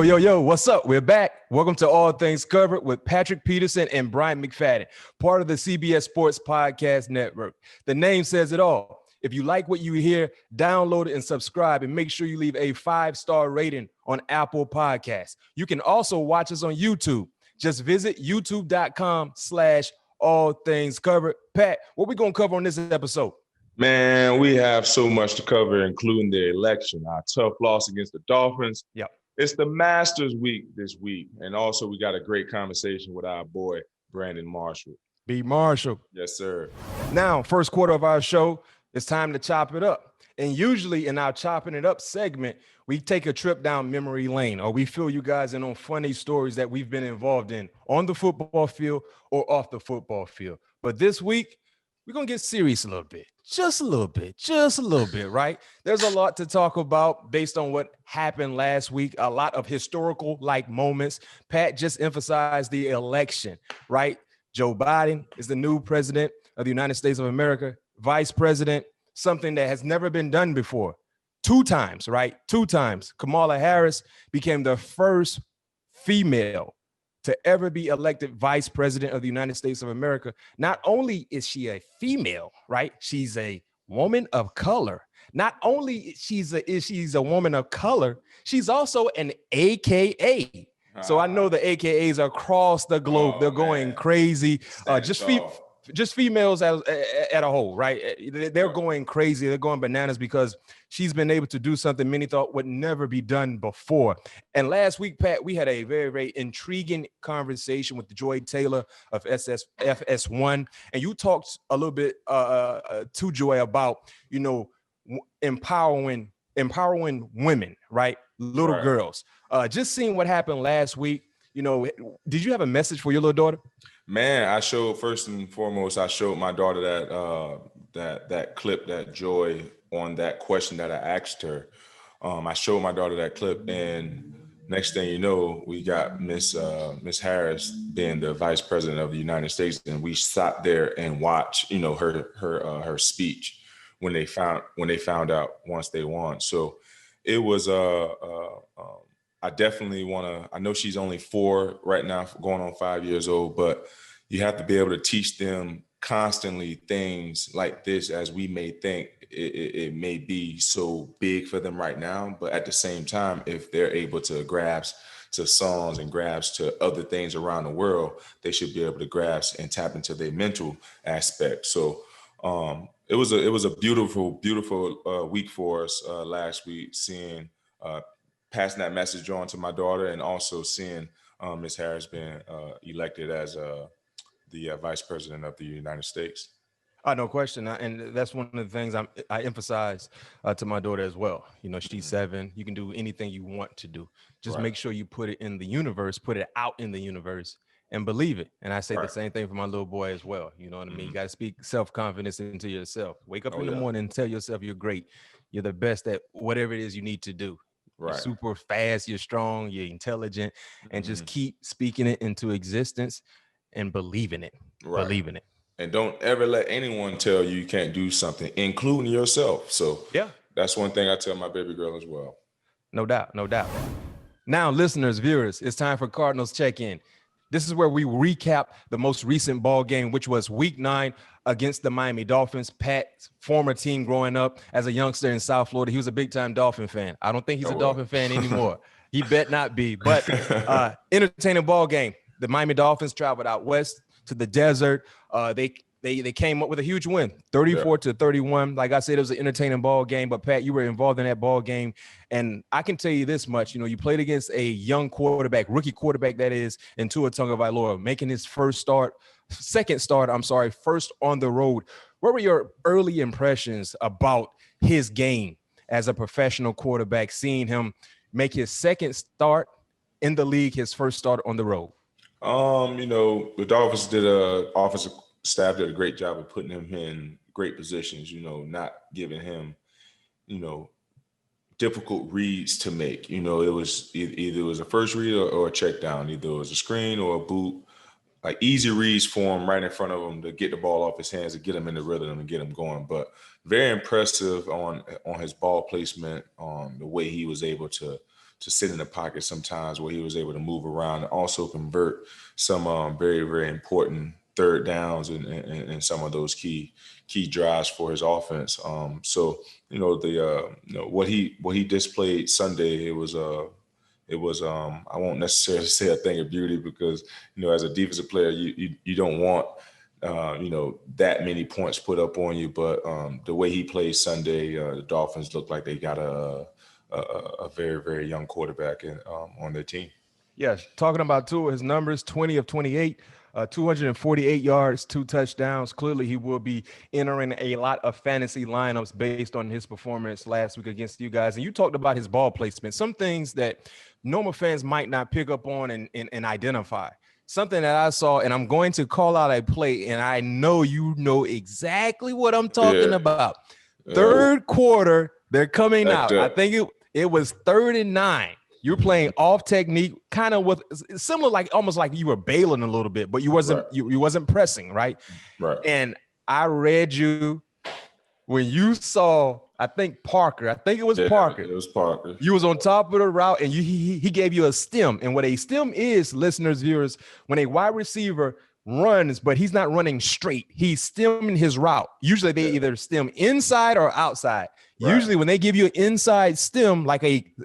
Yo, what's up? We're back. Welcome to All Things Covered with Patrick Peterson and Bryant McFadden, part of the CBS Sports Podcast Network. The name says it all. If you like what you hear, download it and subscribe, and make sure you leave a 5-star rating on Apple Podcasts. You can also watch us on YouTube. Just visit youtube.com/all things covered. Pat, what we going to cover on this episode? Man, we have so much to cover, including the election, our tough loss against the Dolphins. Yep. It's the Masters week this week. And also we got a great conversation with our boy, Brandon Marshall. B. Marshall. Yes, sir. Now, first quarter of our show, it's time to chop it up. And usually in our chopping it up segment, we take a trip down memory lane, or we fill you guys in on funny stories that we've been involved in on the football field or off the football field. But this week, we're going to get serious a little bit. Just a little bit, right? There's a lot to talk about based on what happened last week, a lot of historical-like moments. Pat just emphasized the election, right? Joe Biden is the new president of the United States of America, vice president, something that has never been done before. 2 times, right? 2 times. Kamala Harris became the first female to ever be elected vice president of the United States of America. Not only is she a female, right? She's a woman of color. Not only is she's a woman of color, she's also an AKA. So I know the AKAs across the globe. They're going crazy. Just females as a whole, right? They're going crazy. They're going bananas because she's been able to do something many thought would never be done before. And last week, Pat, we had a very, very intriguing conversation with Joy Taylor of FS1. And you talked a little bit to Joy about, empowering women, right? Little girls. Just seeing what happened last week, did you have a message for your little daughter? Man, I showed my daughter that clip that Joy on that question that I asked her. I showed my daughter that clip, and next thing you know, we got Miss Harris being the vice president of the United States, and we sat there and watched, her speech when they found out once they won. So it was I definitely I know she's only 4 right now, going on 5 years old, but you have to be able to teach them constantly things like this, as we may think it may be so big for them right now. But at the same time, if they're able to grasp to songs and grasp to other things around the world, they should be able to grasp and tap into their mental aspect. So it was a beautiful week for us last week, seeing passing that message on to my daughter, and also seeing Ms. Harris being elected as the vice president of the United States. No question. And that's one of the things I emphasize to my daughter as well. She's 7. You can do anything you want to do. Just make sure you put it in the universe, put it out in the universe, and believe it. And I say the same thing for my little boy as well. You know what I mean? You got to speak self-confidence into yourself. Wake up in the morning and tell yourself you're great. You're the best at whatever it is you need to do. Right. You're super fast, you're strong, you're intelligent, and just keep speaking it into existence and believing it. Believing it. And don't ever let anyone tell you you can't do something, including yourself. So that's one thing I tell my baby girl as well. No doubt. Now, listeners, viewers, it's time for Cardinals Check-In. This is where we recap the most recent ball game, which was Week 9 against the Miami Dolphins. Pat's former team growing up as a youngster in South Florida. He was a big-time Dolphin fan. I don't think he's a Dolphin fan anymore. He bet not be. But entertaining ball game. The Miami Dolphins traveled out west to the desert. They came up with a huge win, 34-31. Like I said, it was an entertaining ball game. But Pat, you were involved in that ball game, and I can tell you this much: you played against a young quarterback, rookie quarterback that is, in Tua Tagovailoa, making his first on the road. What were your early impressions about his game as a professional quarterback? Seeing him make his second start in the league, his first start on the road. The Dolphins offensive staff did a great job of putting him in great positions, not giving him, difficult reads to make. It was either it was a first read or a check down. Either it was a screen or a boot. Like easy reads for him right in front of him to get the ball off his hands, to get him in the rhythm and get him going. But very impressive on his ball placement, on the way he was able to sit in the pocket sometimes where he was able to move around and also convert some very, very important third downs and some of those key drives for his offense. So what he displayed Sunday, it was I won't necessarily say a thing of beauty because as a defensive player you don't want that many points put up on you, but the way he played Sunday, the Dolphins looked like they got a very, very young quarterback on their team. Yes, talking about Tua, his numbers, 20 of 28, 248 yards, 2 touchdowns. Clearly, he will be entering a lot of fantasy lineups based on his performance last week against you guys. And you talked about his ball placement, some things that normal fans might not pick up on and identify. Something that I saw, and I'm going to call out a play, and I know you know exactly what I'm talking about. Third quarter, they're coming out. I think it was 3rd and 9. You're playing off technique, kind of with similar, like almost like you were bailing a little bit, but you wasn't you wasn't pressing, right? Right. And I read you when you saw, I think Parker. It was Parker. It was Parker. You was on top of the route, and he gave you a stem. And what a stem is, listeners, viewers, when a wide receiver runs, but he's not running straight, he's stemming his route. Usually they either stem inside or outside. Right. Usually when they give you an inside stem, like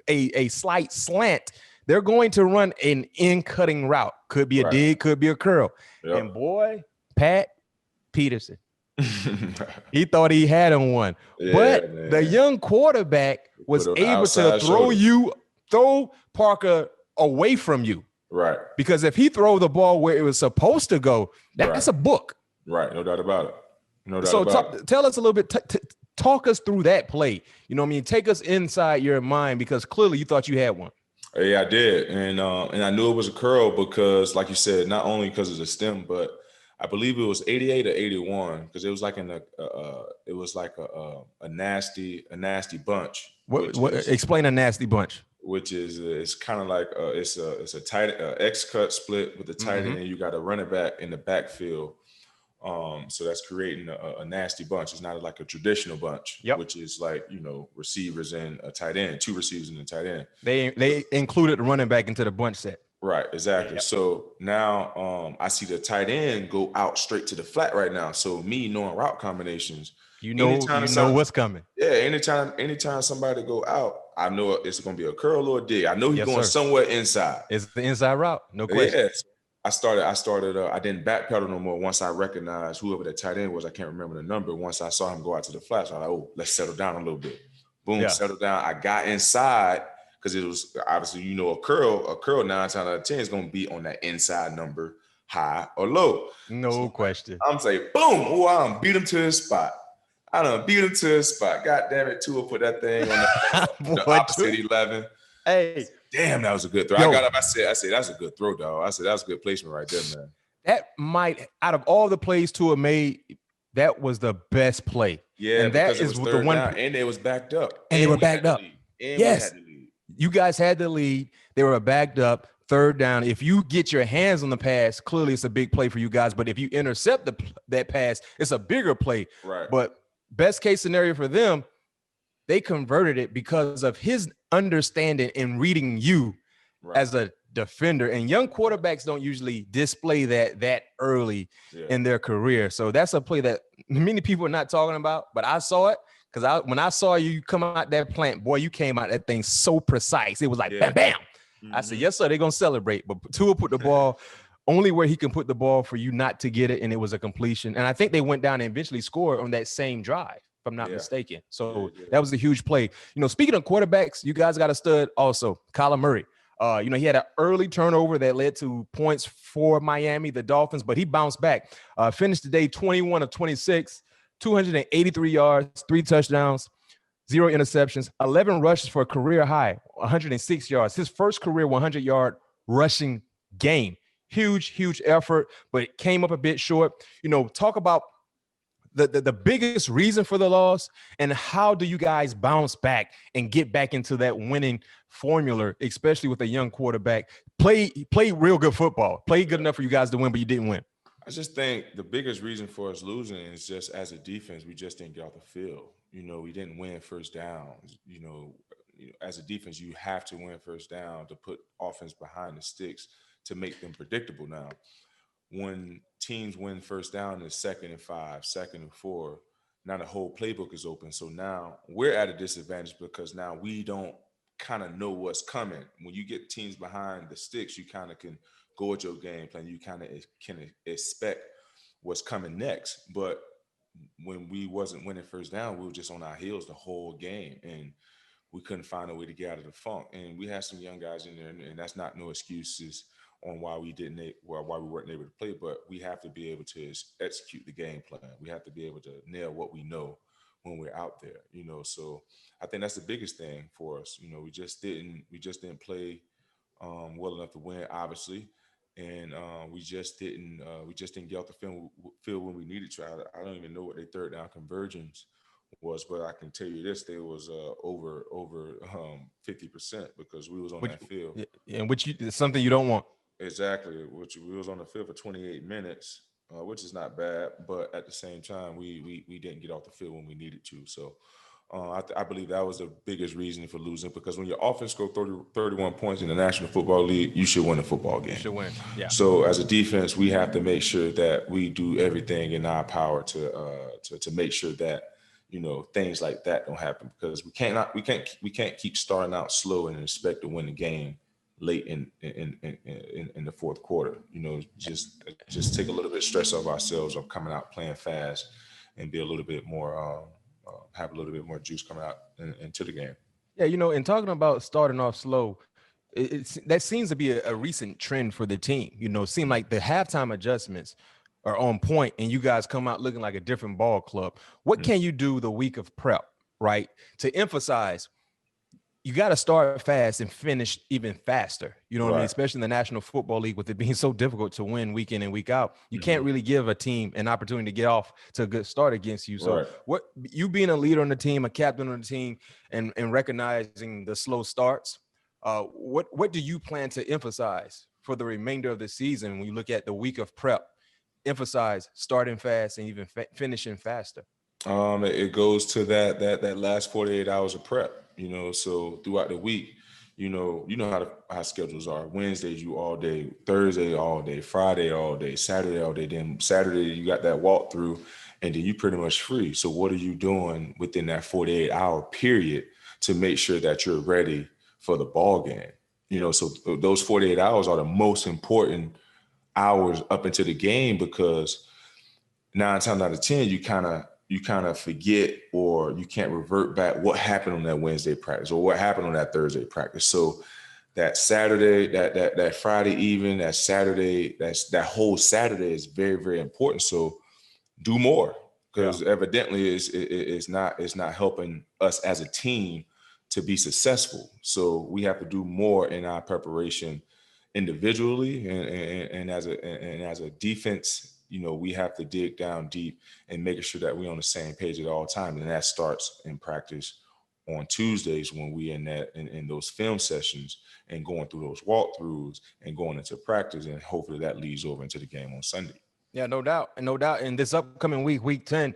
a slight slant, they're going to run an in-cutting route. Could be a dig, could be a curl. Yep. And boy, Pat Peterson, he thought he had him one. But the young quarterback was able to throw Parker away from you. Right. Because if he throw the ball where it was supposed to go, that's a book. Right. No doubt about it. Tell us a little bit, talk us through that play. You know what I mean? Take us inside your mind because clearly you thought you had one. Yeah, I did. And I knew it was a curl because, like you said, not only because of the stem, but I believe it was 88 or 81 because it was like a nasty bunch. Explain a nasty bunch. Which is it's kind of like it's a tight X cut split with the tight end. You got a running back in the backfield, so that's creating a nasty bunch. It's not like a traditional bunch, which is like receivers and a tight end, 2 receivers and a tight end. They included the running back into the bunch set. Right, exactly. Yep. So now I see the tight end go out straight to the flat right now. So me knowing route combinations, you know what's coming. Yeah, anytime somebody go out, I know it's going to be a curl or a dig. I know he's going somewhere inside. It's the inside route, no question. Yes. I started. I didn't backpedal no more. Once I recognized whoever the tight end was, I can't remember the number. Once I saw him go out to the flat, I was like, oh, let's settle down a little bit. Boom, settle down. I got inside because it was obviously, a curl 9 times out of 10 is going to be on that inside number, high or low. No question. I'm saying, boom, oh, I done beat him to his spot. God damn it, Tua put that thing on the opposite 11. Hey. Damn, that was a good throw. I got up, I said, that's a good throw, dog. I said, that's a good placement right there, man. That might, out of all the plays Tua made, that was the best play. Yeah, and that is the one. And it was backed up. And they were backed up. Yes. You guys had the lead. They were backed up. 3rd down. If you get your hands on the pass, clearly it's a big play for you guys. But if you intercept that pass, it's a bigger play. Right. But best case scenario for them, they converted it because of his understanding and reading you as a defender. And young quarterbacks don't usually display that early in their career. So that's a play that many people are not talking about. But I saw it because when I saw you come out that plant, boy, you came out that thing so precise. It was like bam, bam. Mm-hmm. I said, yes, sir, they're going to celebrate. But Tua put the ball only where he can put the ball for you not to get it, and it was a completion. And I think they went down and eventually scored on that same drive, if I'm not mistaken. So that was a huge play. Speaking of quarterbacks, you guys got a stud also, Kyler Murray. He had an early turnover that led to points for Miami, the Dolphins, but he bounced back. Finished the day 21 of 26, 283 yards, 3 touchdowns, 0 interceptions, 11 rushes for a career high, 106 yards. His first career 100-yard rushing game. Huge effort, but it came up a bit short. Talk about the biggest reason for the loss and how do you guys bounce back and get back into that winning formula, especially with a young quarterback. Play real good football. Play good enough for you guys to win, but you didn't win. I just think the biggest reason for us losing is just as a defense, we just didn't get off the field. We didn't win first downs. as a defense, you have to win first down to put offense behind the sticks to make them predictable. Now, when teams win first down in 2nd and 5, 2nd and 4, now the whole playbook is open. So now we're at a disadvantage because now we don't kind of know what's coming. When you get teams behind the sticks, you kind of can go at your game plan. You kind of can expect what's coming next. But when we wasn't winning first down, we were just on our heels the whole game, and we couldn't find a way to get out of the funk. And we had some young guys in there, and that's not no excuses on why we weren't able to play, but we have to be able to execute the game plan. We have to be able to nail what we know when we're out there, So I think that's the biggest thing for us. We just didn't play well enough to win, obviously, and we just didn't get off the field when we needed to. I don't even know what their third down conversions was, but I can tell you this: they was over 50% because we was on that field, and which is something you don't want. Exactly, which we was on the field for 28 minutes, which is not bad, but at the same time, we didn't get off the field when we needed to. So I believe that was the biggest reason for losing, because when your offense scored 31 points in the National Football League, you should win a football game. You should win, yeah. So as a defense, we have to make sure that we do everything in our power to make sure that things like that don't happen, because we can't keep starting out slow and expect to win the game late in the fourth quarter. Just take a little bit of stress off ourselves of coming out playing fast and be a little bit more have a little bit more juice coming out into the game. Yeah, and talking about starting off slow, that seems to be a recent trend for the team. It seemed like the halftime adjustments are on point and you guys come out looking like a different ball club. What can you do the week of prep, right, to emphasize you got to start fast and finish even faster? What I mean? Especially in the National Football League, with it being so difficult to win week in and week out, you can't really give a team an opportunity to get off to a good start against you. So what you being a leader on the team, a captain on the team, and recognizing the slow starts, what do you plan to emphasize for the remainder of the season when you look at the week of prep? Emphasize starting fast and even finishing faster. It goes to that last 48 hours of prep. So throughout the week, how schedules are. Wednesdays you all day, Thursday all day, Friday all day, Saturday all day. Then Saturday you got that walkthrough, and then you pretty much free. So what are you doing within that 48-hour period to make sure that you're ready for the ball game? So those 48 hours are the most important hours up into the game, because 9 times out of 10 you kind of forget, or you can't revert back what happened on that Wednesday practice or what happened on that Thursday practice. So that Saturday, that Friday evening, that Saturday, that whole Saturday is very, very important. So do more, because evidently it's not helping us as a team to be successful. So we have to do more in our preparation individually and as a defense. We have to dig down deep and making sure that we're on the same page at all times. And that starts in practice on Tuesdays when we in those film sessions and going through those walkthroughs and going into practice, and hopefully that leads over into the game on Sunday. Yeah, no doubt. And this upcoming week 10,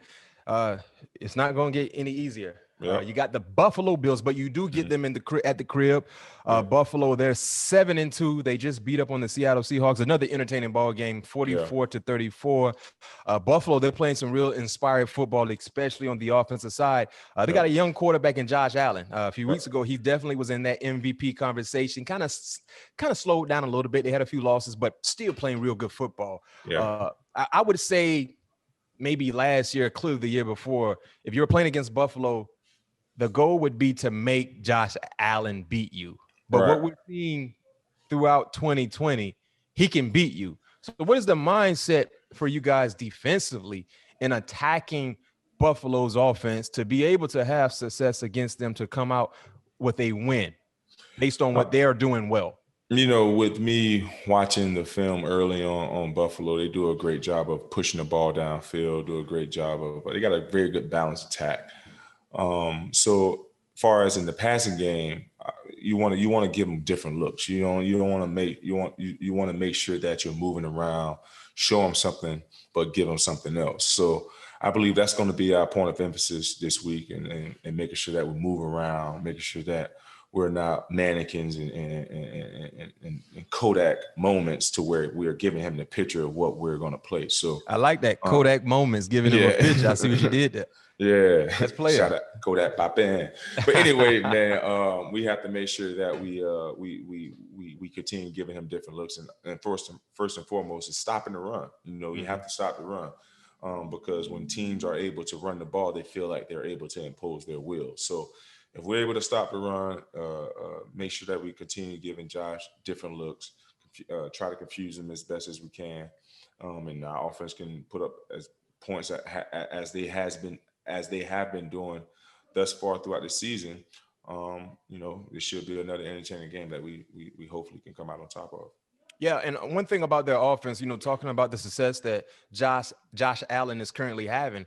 it's not going to get any easier. You got the Buffalo Bills, but you do get them at the crib. Buffalo, they're 7-2. They just beat up on the Seattle Seahawks. Another entertaining ball game, 44-34. Buffalo, they're playing some real inspired football, especially on the offensive side. They got a young quarterback in Josh Allen. A few weeks ago, he definitely was in that MVP conversation. Kind of slowed down a little bit. They had a few losses, but still playing real good football. I would say maybe last year, clearly the year before, if you were playing against Buffalo, the goal would be to make Josh Allen beat you. But what we're seeing throughout 2020, he can beat you. So what is the mindset for you guys defensively in attacking Buffalo's offense to be able to have success against them, to come out with a win based on what they are doing well? With me watching the film early on Buffalo, they do a great job of pushing the ball downfield, they got a very good balanced attack. So far as in the passing game, you want to give them different looks. You want to make sure that you're moving around, show them something, but give them something else. So I believe that's going to be our point of emphasis this week, and making sure that we move around, making sure that not mannequins and Kodak moments to where we're giving him the picture of what we're going to play. So I like that Kodak moments, giving him a picture. I see what you did there. Yeah, let's play. Shout out Kodak Papin. But anyway, man, we have to make sure that we continue giving him different looks, and first and foremost is stopping the run. You have to stop the run, because when teams are able to run the ball, they feel like they're able to impose their will. So if we're able to stop the run, make sure that we continue giving Josh different looks, try to confuse him as best as we can, and our offense can put up as points as they have been doing thus far throughout the season. It should be another entertaining game that we hopefully can come out on top of. Yeah, and one thing about their offense, talking about the success that Josh Allen is currently having,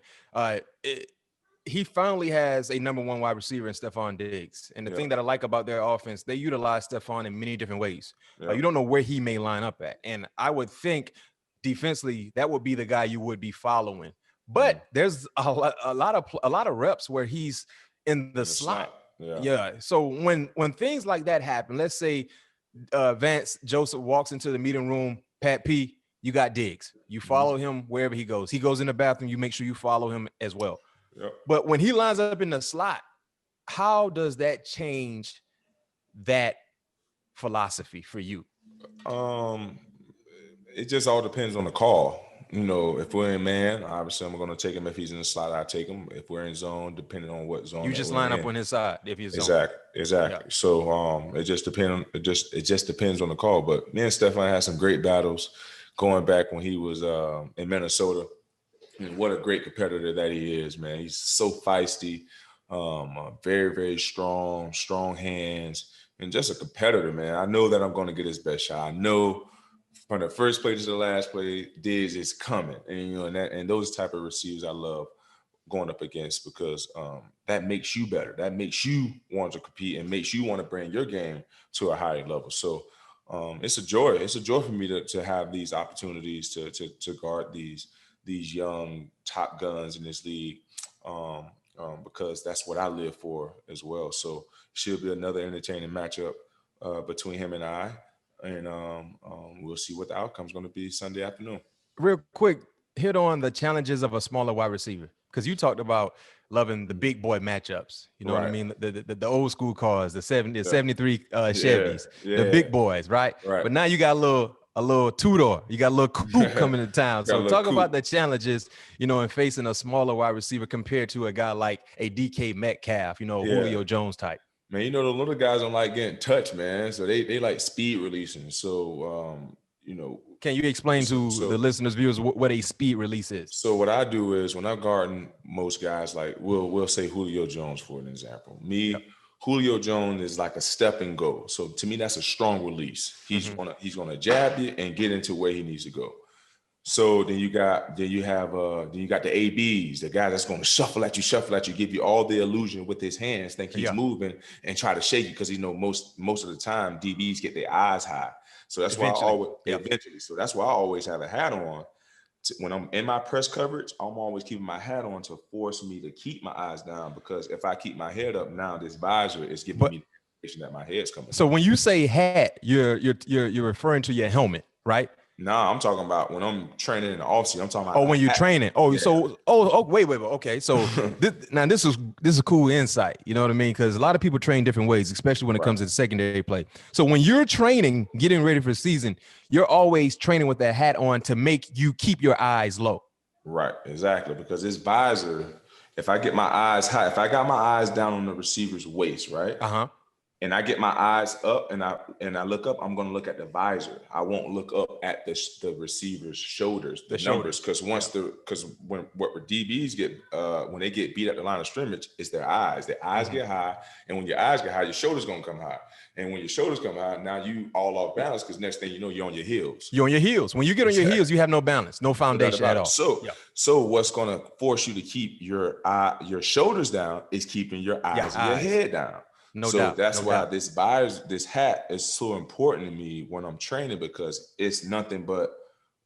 he finally has a number one wide receiver in Stephon Diggs. And the thing that I like about their offense, they utilize Stephon in many different ways. You don't know where he may line up at. And I would think defensively, that would be the guy you would be following. But there's a lot of reps where he's in the slot. Yeah. So when things like that happen, let's say Vance Joseph walks into the meeting room, Pat P, you got Diggs. You follow him wherever he goes. He goes in the bathroom, you make sure you follow him as well. Yep. But when he lines up in the slot, how does that change that philosophy for you? It just all depends on the call. If we're in man, obviously I'm going to take him. If he's in the slot, I take him. If we're in zone, depending on what zone, you just line up on his side. If he's zone. Exactly. Yeah. So it just depends on the call. But me and Stephon had some great battles going back when he was in Minnesota. And what a great competitor that he is, man. He's so feisty, very, very strong hands, and just a competitor, man. I know that I'm going to get his best shot. I know from the first play to the last play, Diggs is coming. And, and those type of receivers I love going up against, because that makes you better. That makes you want to compete and makes you want to bring your game to a higher level. So it's a joy. It's a joy for me to have these opportunities to guard these young top guns in this league, because that's what I live for as well. So should be another entertaining matchup between him and I. And we'll see what the outcome is going to be Sunday afternoon. Real quick, hit on the challenges of a smaller wide receiver, because you talked about loving the big boy matchups. You know what I mean? The old school cars, the 73 Chevys, the big boys, right? But now you got a little two-door. You got a little coupe coming to town. So talk about the challenges, in facing a smaller wide receiver compared to a guy like a DK Metcalf, Julio Jones type. Man, the little guys don't like getting touched, man. So they like speed releasing. So, Can you explain to the listeners, viewers, what a speed release is? So what I do is when I'm guarding most guys, like we'll say Julio Jones, for an example. Julio Jones is like a step and go. So to me, that's a strong release. He's gonna jab you and get into where he needs to go. So then you have the ABs, the guy that's going to shuffle at you, give you all the illusion with his hands, think he's moving and try to shake you, because most of the time DBs get their eyes high. So that's why eventually. So that's why I always have a hat on. When I'm in my press coverage, I'm always keeping my hat on to force me to keep my eyes down, because if I keep my head up now, this visor is giving me the indication that my head's coming. So when you say hat, you're referring to your helmet, right? Nah, I'm talking about when I'm training in the offseason. I'm talking about when you're training. Wait. Okay, so this is a cool insight. You know what I mean? Because a lot of people train different ways, especially when it comes to the secondary play. So when you're training, getting ready for the season, you're always training with that hat on to make you keep your eyes low. Right, exactly. Because this visor, if I get my eyes high, if I got my eyes down on the receiver's waist, right? And I get my eyes up and I look up, I'm going to look at the visor. I won't look up at the receiver's shoulders, the numbers, because when DBs get when they get beat at the line of scrimmage, it's their eyes. Their eyes get high, and when your eyes get high, your shoulders going to come high. And when your shoulders come high, now you all off balance, because next thing you know, you're on your heels. You're on your heels. When you get on your heels, you have no balance, no foundation at all. So what's going to force you to keep your shoulders down is keeping your eyes and your head down. No doubt. That's why this hat is so important to me when I'm training, because it's nothing but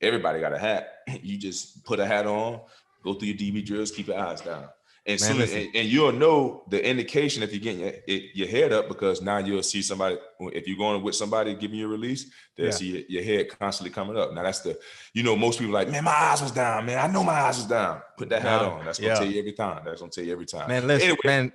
everybody got a hat. You just put a hat on, go through your DB drills, keep your eyes down. And Man, soon, and you'll know the indication if you're getting your head up, because now you'll see somebody, if you're going with somebody giving you a release, they'll see your head constantly coming up. Now that's most people are like, man, my eyes was down, man. I know my eyes was down. Put that hat on. That's going to tell you every time. That's going to tell you every time. Man, listen, anyway,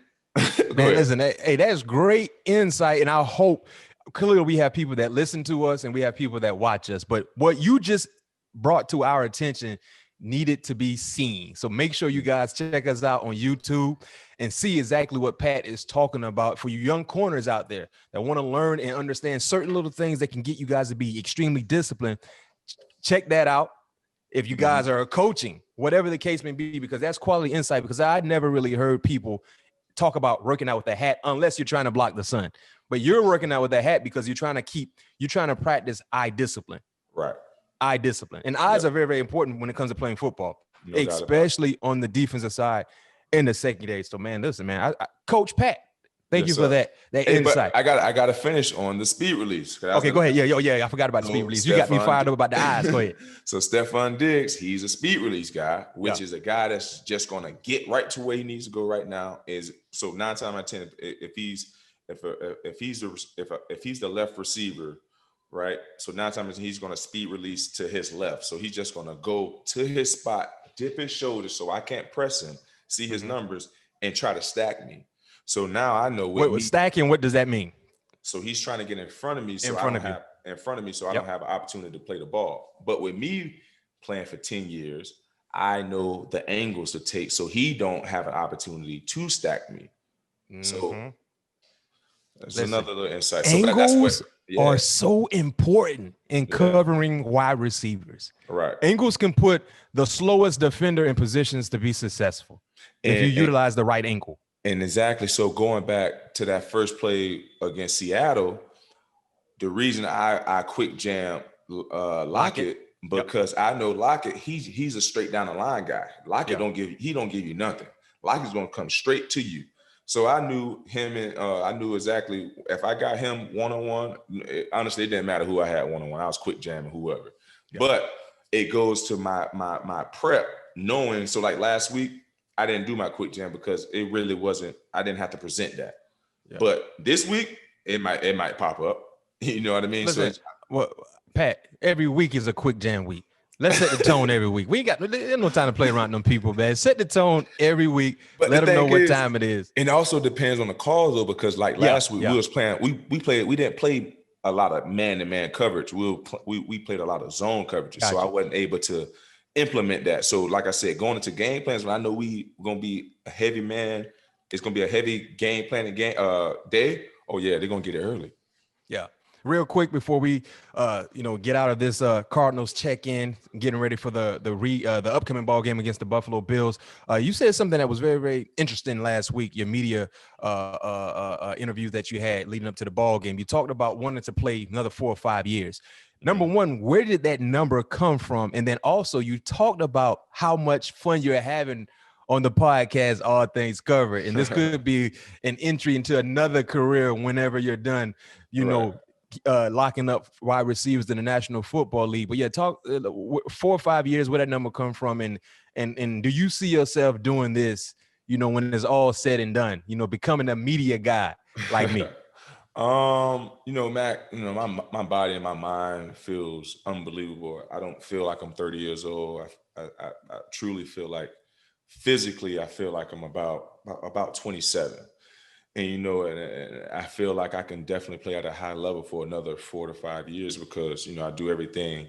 man, listen, hey, that's great insight. And I hope clearly we have people that listen to us and we have people that watch us, but what you just brought to our attention needed to be seen. So make sure you guys check us out on YouTube and see exactly what Pat is talking about for you young corners out there that want to learn and understand certain little things that can get you guys to be extremely disciplined. Check that out. If you guys are coaching, whatever the case may be, because that's quality insight, because I never really heard people talk about working out with a hat unless you're trying to block the sun. But you're working out with a hat because you're trying to practice eye discipline. Right. Eye discipline. And eyes are very, very important when it comes to playing football, especially on the defensive side in the secondary. So, man, listen, man, Coach Pat, thank you for that insight. But I got to finish on the speed release. Okay, go ahead. Yeah, I forgot about the speed release. You got me fired up about the eyes. Go ahead. So Stefon Diggs, he's a speed release guy, which is a guy that's just going to get right to where he needs to go right now. So 9 times out of 10, if he's the left receiver, right? So 9 times he's going to speed release to his left. So he's just going to go to his spot, dip his shoulders so I can't press him, see his numbers, and try to stack me. So now I know stacking. What does that mean? So he's trying to get in front of me. So I don't have an opportunity to play the ball. But with me playing for 10 years, I know the angles to take, so he don't have an opportunity to stack me. So that's another little insight. Angles are so important in covering wide receivers. Right. Angles can put the slowest defender in positions to be successful if you utilize the right angle. And exactly. So going back to that first play against Seattle, the reason I quick jam Lockett because I know Lockett, he's a straight down the line guy. Lockett don't give you nothing. Lockett's gonna come straight to you. So I knew him, and I knew exactly if I got him one-on-one. Honestly, it didn't matter who I had one-on-one. I was quick jamming whoever. Yeah. But it goes to my prep, knowing. So like last week, I didn't do my quick jam because it really wasn't. I didn't have to present that. Yeah. But this week, it might pop up. You know what I mean? Listen, well, Pat, every week is a quick jam week. Let's set the tone every week. There's no time to play around them people, man. Set the tone every week. But let them know what time it is. It also depends on the call, though, because like last week we was playing. We didn't play a lot of man-to-man coverage. We played a lot of zone coverage, so I wasn't able to implement that. So, like I said, going into game plans, when I know we're gonna be a heavy man, it's gonna be a heavy game planning day. Oh yeah, they're gonna get it early. Yeah. Real quick before we, get out of this Cardinals check-in, getting ready for the upcoming ball game against the Buffalo Bills. You said something that was very, very interesting last week. Your media interview that you had leading up to the ball game. You talked about wanting to play another 4 or 5 years. Number one, where did that number come from? And then also, you talked about how much fun you're having on the podcast, All Things Covered, and this could be an entry into another career whenever you're done. Locking up wide receivers in the National Football League. But yeah, talk 4 or 5 years, where that number come from, and do you see yourself doing this, when it's all said and done, becoming a media guy like me? Mac, my body and my mind feels unbelievable. I don't feel like I'm 30 years old. I truly feel like physically, I feel like I'm about 27. And, and I feel like I can definitely play at a high level for another 4 to 5 years because, I do everything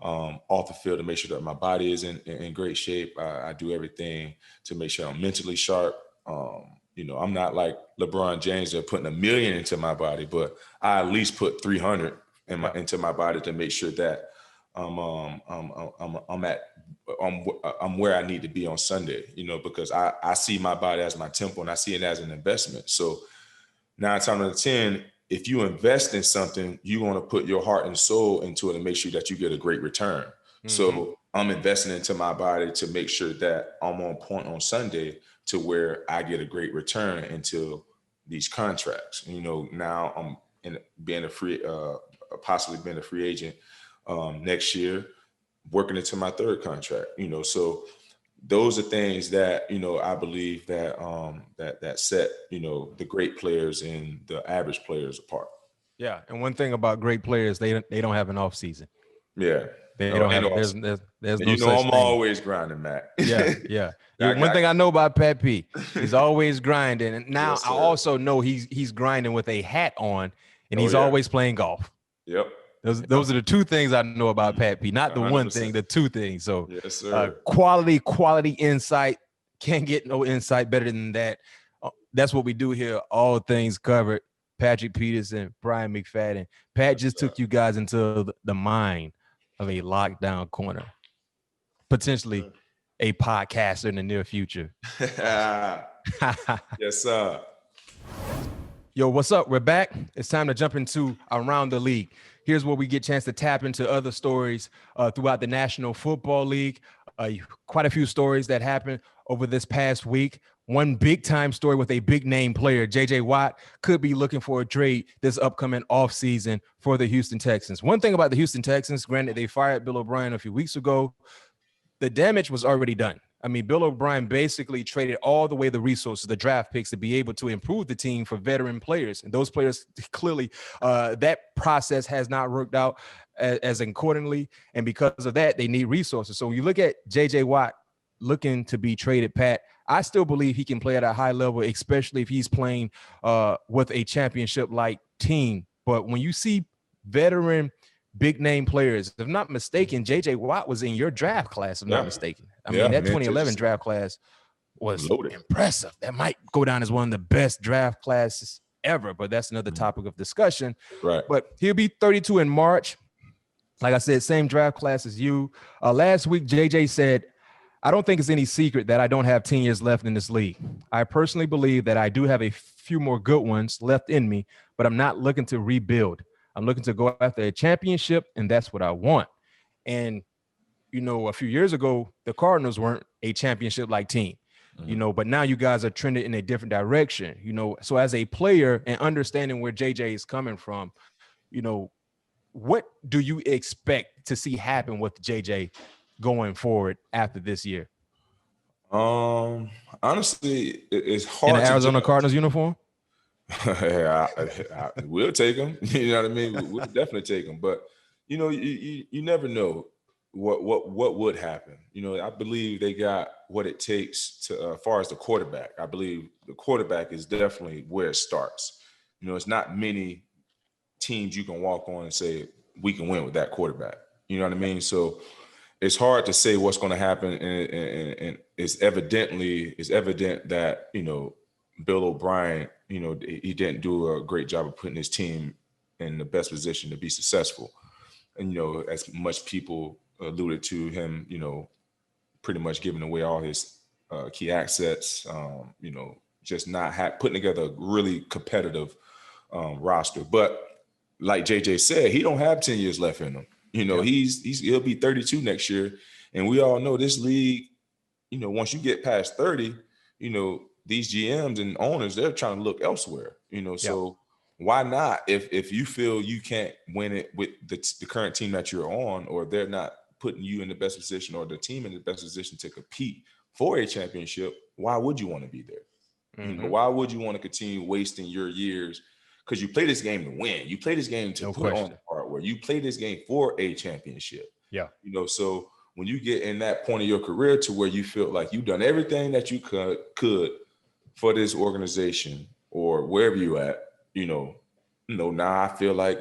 off the field to make sure that my body is in great shape. I do everything to make sure I'm mentally sharp. I'm not like LeBron James that putting $1 million into my body, but I at least put 300 into my body to make sure that I'm where I need to be on Sunday, because I see my body as my temple and I see it as an investment. So 9 times out of 10, if you invest in something, you want to put your heart and soul into it and make sure that you get a great return. Mm-hmm. So I'm investing into my body to make sure that I'm on point on Sunday to where I get a great return into these contracts. Now I'm possibly being a free agent next year, working into my 3rd contract, so those are things that, I believe that that set, the great players and the average players apart. Yeah, and one thing about great players, they don't have an off season. Yeah, They don't have. There's no such I'm thing. always grinding, Mac. Yeah. One thing I know about Pat P, he's always grinding, and now yes, I also know he's grinding with a hat on, and he's always playing golf. Yep. Those are the two things I know about Pat P. Not the 100%. One thing, the two things. So, yes, sir. Quality insight. Can't get no insight better than that. That's what we do here. All things covered. Patrick Peterson, Brian McFadden. Pat just took you guys into the mind of a lockdown corner, potentially a podcaster in the near future. Yes, sir. Yo, what's up? We're back. It's time to jump into Around the League. Here's where we get a chance to tap into other stories throughout the National Football League. Quite a few stories that happened over this past week. One big time story with a big name player, JJ Watt, could be looking for a trade this upcoming offseason for the Houston Texans. One thing about the Houston Texans, granted, they fired Bill O'Brien a few weeks ago, the damage was already done. I mean, Bill O'Brien basically traded all the way the resources, the draft picks, to be able to improve the team for veteran players. And those players, clearly, that process has not worked out as accordingly. And because of that, they need resources. So when you look at JJ Watt looking to be traded, Pat, I still believe he can play at a high level, especially if he's playing with a championship-like team. But when you see veteran big name players, if I'm not mistaken, JJ Watt was in your draft class, if I'm not mistaken. I mean, that 2011 draft class was loaded. Impressive. That might go down as one of the best draft classes ever, but that's another topic of discussion. Right. But he'll be 32 in March. Like I said, same draft class as you. Last week, JJ said, I don't think it's any secret that I don't have 10 years left in this league. I personally believe that I do have a few more good ones left in me, but I'm not looking to rebuild. I'm looking to go after a championship, and that's what I want. And, a few years ago, the Cardinals weren't a championship-like team, but now you guys are trending in a different direction, So as a player and understanding where JJ is coming from, what do you expect to see happen with JJ going forward after this year? Honestly, it's hard. In the Arizona Cardinals uniform? We'll take them. You know what I mean? We'll definitely take them. But you never know what would happen. I believe they got what it takes to, as far as the quarterback. I believe the quarterback is definitely where it starts. It's not many teams you can walk on and say we can win with that quarterback. You know what I mean? So it's hard to say what's going to happen, and it's evident that Bill O'Brien, he didn't do a great job of putting his team in the best position to be successful. And as much people alluded to him, pretty much giving away all his key assets, just not putting together a really competitive roster. But like JJ said, he don't have 10 years left in him. He'll be 32 next year. And we all know this league, once you get past 30, these GMs and owners, they're trying to look elsewhere, so why not? If you feel you can't win it with the current team that you're on, or they're not putting you in the best position, or the team in the best position to compete for a championship, why would you want to be there? Mm-hmm. Why would you want to continue wasting your years? Because you play this game to win. You play this game to put on the hardware. You play this game for a championship. Yeah. So when you get in that point of your career to where you feel like you've done everything that you could for this organization or wherever you at, now I feel like,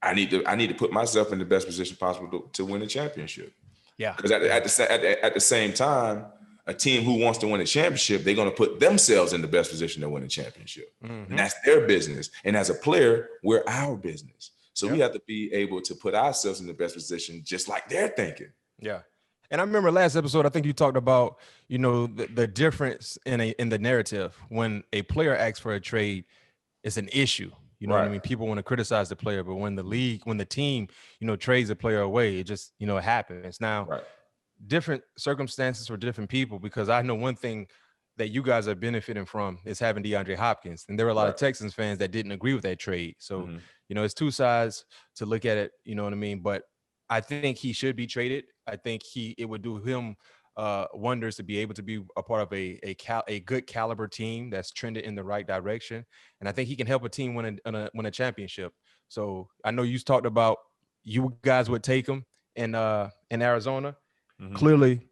I need to put myself in the best position possible to win a championship. Yeah. Because at the same time, a team who wants to win a championship, they're going to put themselves in the best position to win a championship. Mm-hmm. And that's their business. And as a player, we're our business. So we have to be able to put ourselves in the best position, just like they're thinking. Yeah. And I remember last episode, I think you talked about, the difference in the narrative when a player asks for a trade, it's an issue. You know what I mean? People want to criticize the player, but when the team, trades a player away, it just, it happens. Now, different circumstances for different people, because I know one thing that you guys are benefiting from is having DeAndre Hopkins. And there were a lot of Texans fans that didn't agree with that trade. So, it's two sides to look at it, you know what I mean? But I think he should be traded. I think it would do him wonders to be able to be a part of a good caliber team that's trended in the right direction. And I think he can help a team win a championship. So I know you talked about you guys would take him in Arizona. Mm-hmm. Clearly,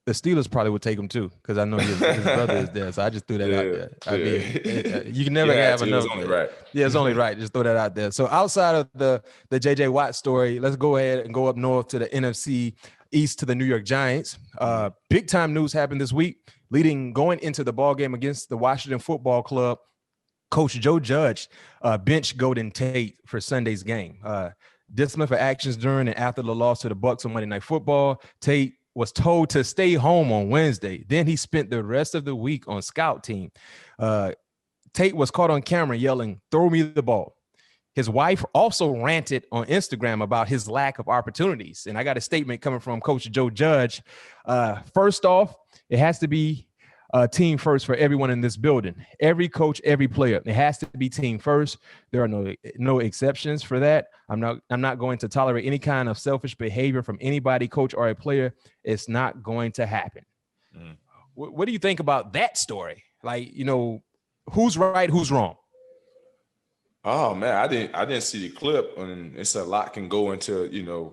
the Steelers probably would take him too, because I know his brother is there. So I just threw that out there. I mean, you can never have enough. It's only right. Yeah, it's only right. Just throw that out there. So outside of the JJ Watt story, let's go ahead and go up north to the NFC East to the New York Giants. Big time news happened this week, going into the ball game against the Washington Football Club. Coach Joe Judge benched Golden Tate for Sunday's game. Discipline for actions during and after the loss to the Bucs on Monday Night Football. Tate was told to stay home on Wednesday. Then he spent the rest of the week on scout team. Tate was caught on camera yelling, "Throw me the ball." His wife also ranted on Instagram about his lack of opportunities. And I got a statement coming from Coach Joe Judge. First off, it has to be team first for everyone in this building. Every coach, every player. It has to be team first. There are no exceptions for that. I'm not going to tolerate any kind of selfish behavior from anybody, coach or a player. It's not going to happen. What do you think about that story? Like, who's right, who's wrong? Oh man, I didn't see the clip, and it's a lot can go into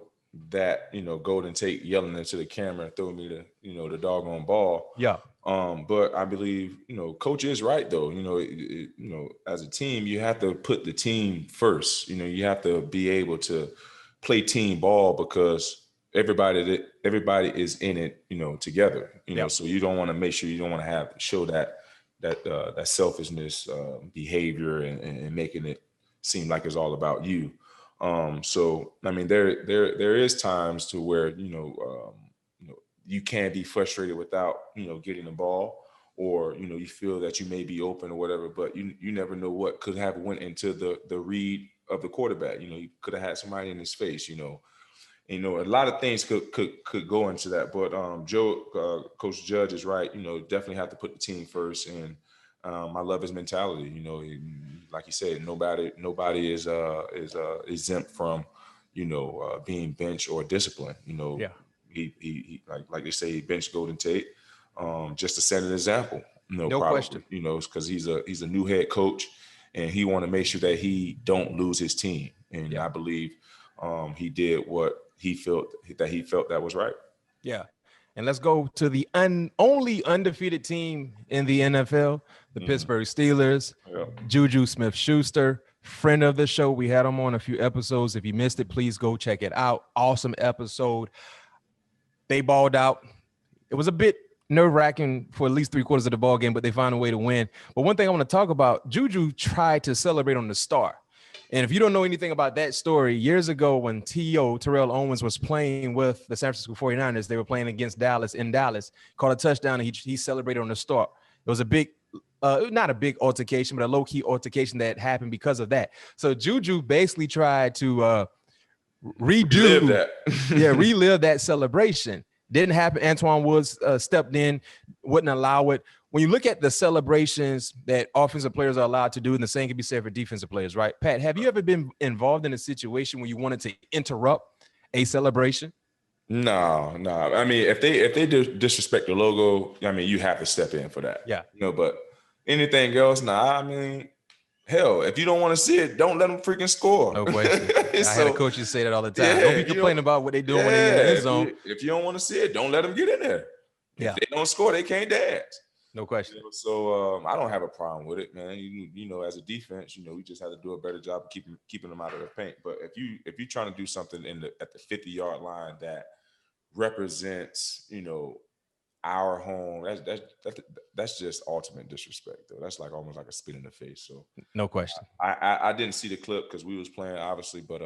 that Golden Tate yelling into the camera, throw me the doggone ball. Yeah. But I believe coach is right though. As a team, you have to put the team first. You have to be able to play team ball because everybody is in it. Together. So you don't want to make sure you don't want to show that selfishness behavior and making it seem like it's all about you. So I mean, there is times to where you can be frustrated without getting the ball, or you feel that you may be open or whatever, but you never know what could have went into the read of the quarterback. You could have had somebody in his face. A lot of things could go into that, but Coach Judge is right. Definitely have to put the team first, and I love his mentality. Like he said, nobody is exempt from being benched or disciplined. Yeah. He like they say, he benched Golden Tate just to set an example. No question. Because he's a new head coach, and he want to make sure that he don't lose his team. And I believe he did what he felt that was right. Yeah. And let's go to the only undefeated team in the NFL, the Pittsburgh Steelers. Yeah. JuJu Smith-Schuster, friend of the show. We had him on a few episodes. If you missed it, please go check it out. Awesome episode. They balled out. It was a bit nerve-wracking for at least 3/4 of the ball game, but they found a way to win. But one thing I want to talk about, JuJu tried to celebrate on the star. And if you don't know anything about that story, years ago when Terrell Owens was playing with the San Francisco 49ers, they were playing against Dallas in Dallas, caught a touchdown, and he celebrated on the start. It was a big, not a big altercation, but a low-key altercation that happened because of that. So JuJu basically tried to relive that celebration. Didn't happen. Antoine Woods stepped in, wouldn't allow it. When you look at the celebrations that offensive players are allowed to do, and the same can be said for defensive players, right? Pat, have you ever been involved in a situation where you wanted to interrupt a celebration? No. I mean, if they disrespect the logo, I mean, you have to step in for that. Yeah. But anything else, I mean, hell, if you don't want to see it, don't let them freaking score. No question. I had a coach say that all the time. Don't be complaining about what they're doing when they're in the end zone. If you don't want to see it, don't let them get in there. If they don't score, they can't dance. No question. So I don't have a problem with it, man. As a defense, we just have to do a better job of keeping them out of the paint. But if you're trying to do something at the 50-yard line that represents, our home, that's just ultimate disrespect, though. That's like almost like a spit in the face. So no question. I didn't see the clip because we was playing, obviously, but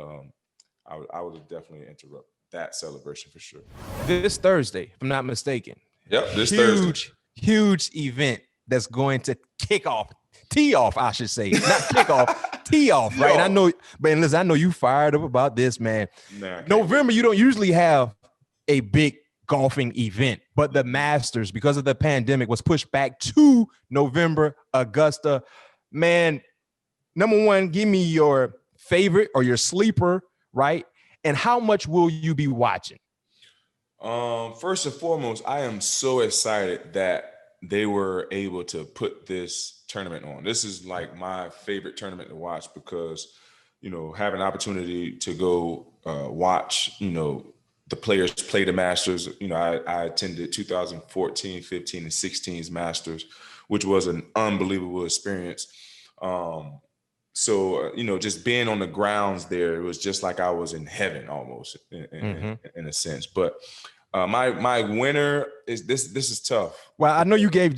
I would definitely interrupt that celebration for sure. This Thursday, if I'm not mistaken. Yep, this Thursday. Huge event that's going to tee off, I should say. Not kick off, tee off, right? I know, man, listen, I know you fired up about this, man. November, you don't usually have a big golfing event, but the Masters, because of the pandemic, was pushed back to November, Augusta. Man, number one, give me your favorite or your sleeper, right? And how much will you be watching? First and foremost, I am so excited that they were able to put this tournament on. This is like my favorite tournament to watch because, have an opportunity to go watch, the players play the Masters. I attended 2014, 15, and 16's Masters, which was an unbelievable experience. So, just being on the grounds there, it was just like I was in heaven almost in a sense. But my winner is this is tough. Well, I know you get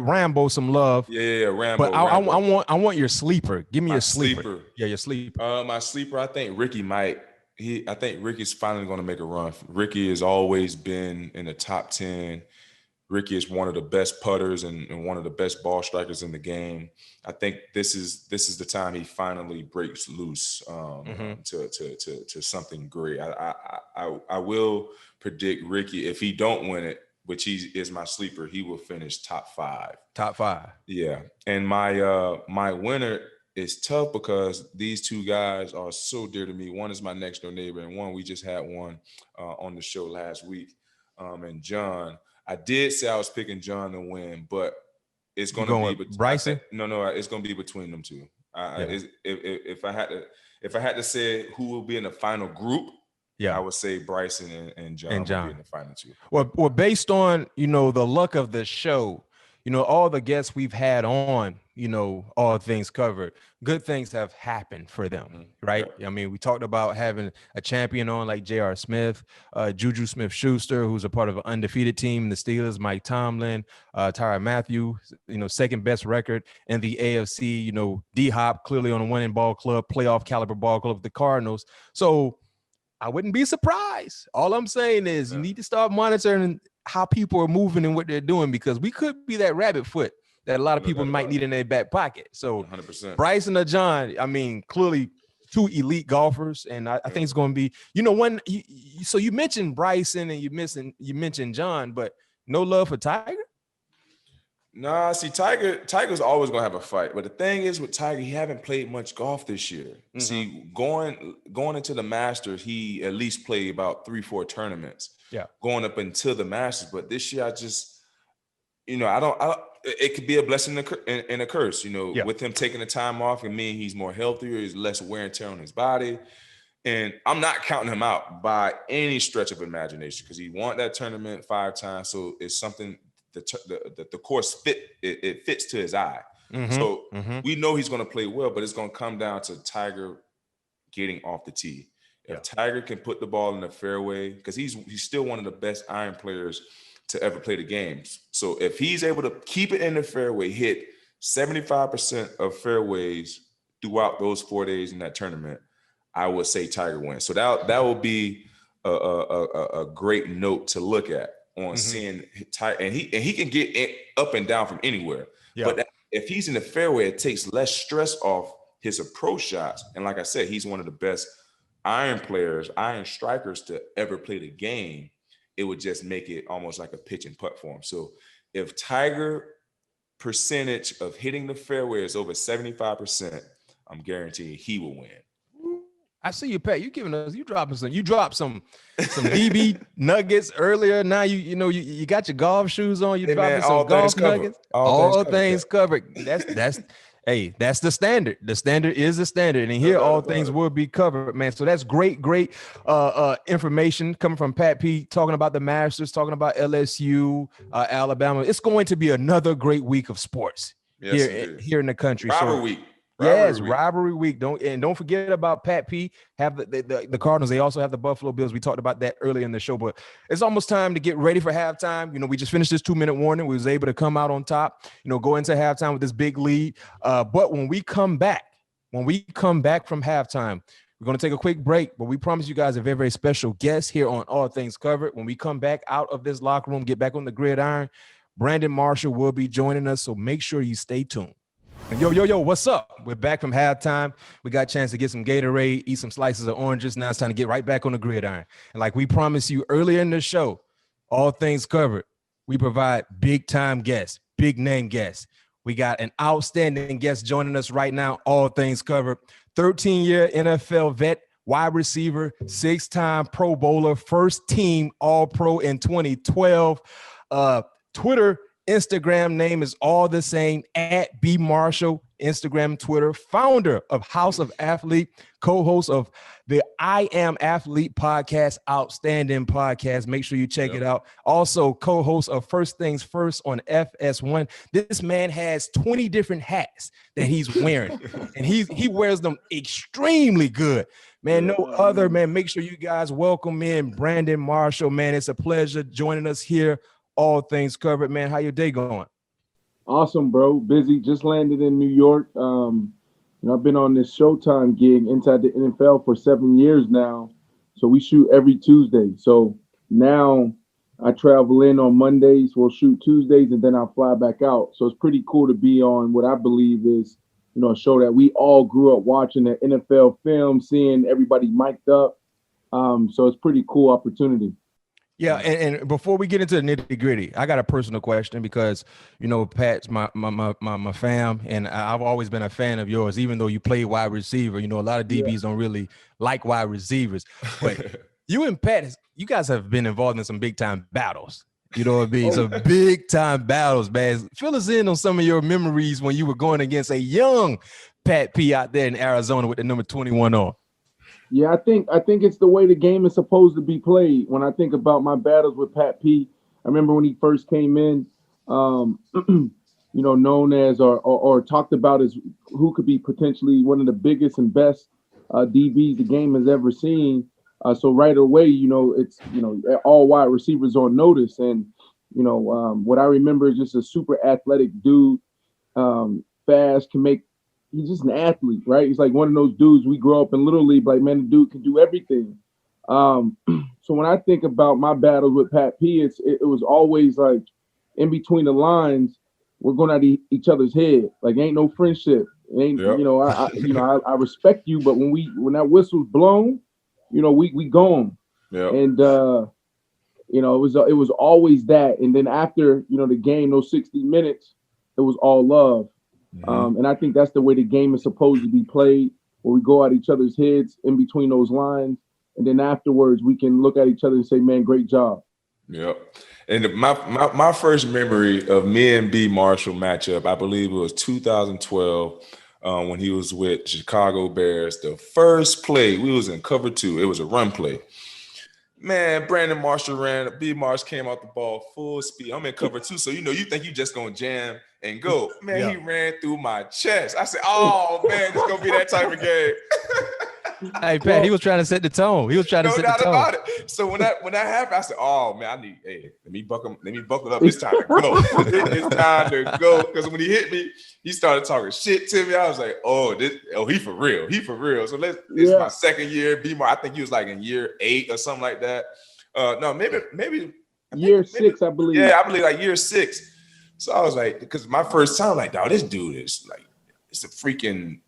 Rambo some love. Yeah, Rambo. But I want your sleeper. Give me your sleeper. Yeah, your sleeper. My sleeper, I think Ricky might. I think Ricky's finally going to make a run. Ricky has always been in the top 10. Ricky is one of the best putters and one of the best ball strikers in the game. I think this is the time he finally breaks loose to something great. I will predict Ricky, if he don't win it, which he is my sleeper, he will finish top 5. Top 5. Yeah. And my winner is tough because these two guys are so dear to me. One is my next door neighbor, and one we just had one on the show last week. And John, I did say I was picking John to win, but it's going to be Bryson. No, it's going to be between them two. If I had to say who will be in the final group, I would say Bryson and John will be in the final two. Well, based on the luck of the show, all the guests we've had on, all things covered, good things have happened for them, right? Yeah. I mean, we talked about having a champion on like J.R. Smith, JuJu Smith-Schuster, who's a part of an undefeated team, the Steelers, Mike Tomlin, Tyrann Mathieu, second best record in the AFC, D-Hop clearly on a winning ball club, playoff caliber ball club, the Cardinals. So I wouldn't be surprised. All I'm saying is you need to start monitoring how people are moving and what they're doing, because we could be that rabbit foot that a lot of people might need in their back pocket. So 100%. Bryson or John, I mean, clearly two elite golfers. And I think it's going to be, so you mentioned Bryson and you mentioned John, but no love for Tiger? Nah, see, Tiger's always gonna have a fight. But the thing is with Tiger, he haven't played much golf this year. See, going into the Masters, he at least played about 3-4 tournaments. Yeah. Going up until the Masters. But this year, I just, I don't it could be a blessing and a curse, with him taking the time off and mean he's more healthier, he's less wear and tear on his body. And I'm not counting him out by any stretch of imagination because he won that tournament 5 times. So it's something the course fits to his eye. So we know he's going to play well, but it's going to come down to Tiger getting off the tee. If Tiger can put the ball in the fairway, because he's still one of the best iron players to ever play the game. So if he's able to keep it in the fairway, hit 75% of fairways throughout those 4 days in that tournament, I would say Tiger wins. So that will be a great note to look at on seeing Tiger, and he can get it up and down from anywhere. Yeah. But if he's in the fairway, it takes less stress off his approach shots. And like I said, he's one of the best iron strikers to ever play the game. It would just make it almost like a pitch and putt for him. So if Tiger percentage of hitting the fairway is over 75%, I'm guaranteeing he will win. I see you, Pat. You dropped some DB nuggets earlier. Now you got your golf shoes on. You dropping some golf nuggets. All things covered. That's the standard. The standard is the standard, and here all things will be covered, man. So that's great information coming from Pat P, talking about the Masters, talking about LSU, Alabama. It's going to be another great week of sports here in the country. Rivalry week. Don't forget about Pat P. Have the Cardinals. They also have the Buffalo Bills. We talked about that earlier in the show, but it's almost time to get ready for halftime. We just finished this 2-minute warning. We was able to come out on top, go into halftime with this big lead. But when we come back from halftime, we're going to take a quick break, but we promise you guys a very, very special guest here on All Things Covered. When we come back out of this locker room, get back on the gridiron, Brandon Marshall will be joining us. So make sure you stay tuned. Yo, what's up? We're back from halftime. We got a chance to get some Gatorade, eat some slices of oranges. Now it's time to get right back on the gridiron. And like we promised you earlier in the show, All Things Covered, we provide big-time guests, big-name guests. We got an outstanding guest joining us right now, All Things Covered. 13-year NFL vet wide receiver, 6-time Pro Bowler, first team All-Pro in 2012. Twitter, Instagram name is all the same, at B Marshall, Instagram, Twitter, founder of House of Athlete, co-host of the I Am Athlete podcast, outstanding podcast. Make sure you check it out. Also co-host of First Things First on FS1. This man has 20 different hats that he's wearing, and he wears them extremely good. Man, no other, man. Make sure you guys welcome in Brandon Marshall, man. It's a pleasure joining us here. All things covered, man. How your day going? Awesome, bro. Busy. Just landed in New York. I've been on this Showtime gig inside the NFL for 7 years now. So we shoot every Tuesday. So now I travel in on Mondays. We'll shoot Tuesdays, and then I'll fly back out. So it's pretty cool to be on what I believe is, a show that we all grew up watching, the NFL film, seeing everybody mic'd up. So it's pretty cool opportunity. Yeah, and before we get into the nitty gritty, I got a personal question because, Pat's my fam, and I've always been a fan of yours, even though you play wide receiver. A lot of DBs don't really like wide receivers. But you and Pat, you guys have been involved in some big-time battles. You know what I mean? Some big-time battles, man. Fill us in on some of your memories when you were going against a young Pat P out there in Arizona with the number 21 on. Yeah, I think it's the way the game is supposed to be played. When I think about my battles with Pat P, I remember when he first came in, known as or talked about as who could be potentially one of the biggest and best DBs the game has ever seen. So right away, it's all wide receivers on notice, and what I remember is just a super athletic dude, fast, can make. He's just an athlete, right? He's like one of those dudes we grow up in Little League, like, man, the dude can do everything. So when I think about my battles with Pat P, it was always like in between the lines, we're going at each other's head. Like, ain't no friendship. Ain't I respect you, but when that whistle's blown, we gone. Yeah. And it was always that. And then after the game, those 60 minutes, it was all love. And I think that's the way the game is supposed to be played, where we go at each other's heads in between those lines. And then afterwards, we can look at each other and say, man, great job. Yep. And my first memory of me and B Marshall matchup, I believe it was 2012 when he was with Chicago Bears. The first play, we was in cover 2. It was a run play. Man, Brandon Marshall ran. B Marsh came out the ball full speed. I'm in cover 2, so you think you just gonna jam and go. Man, He ran through my chest. I said, "Oh man, it's gonna be that type of game." Hey Pat, he was trying to set the tone. He was trying to set the tone. About it. So when that happened, I said, "Oh man, let me buckle up. It's time to go. It's time to go." Because when he hit me, he started talking shit to me. I was like, he for real. He for real. So it's my second year. I think he was like in year 8 or something like that. No, maybe year 6, I believe. Yeah, I believe like year 6. So I was like, because my first time, like, dog, this dude is like, it's a freaking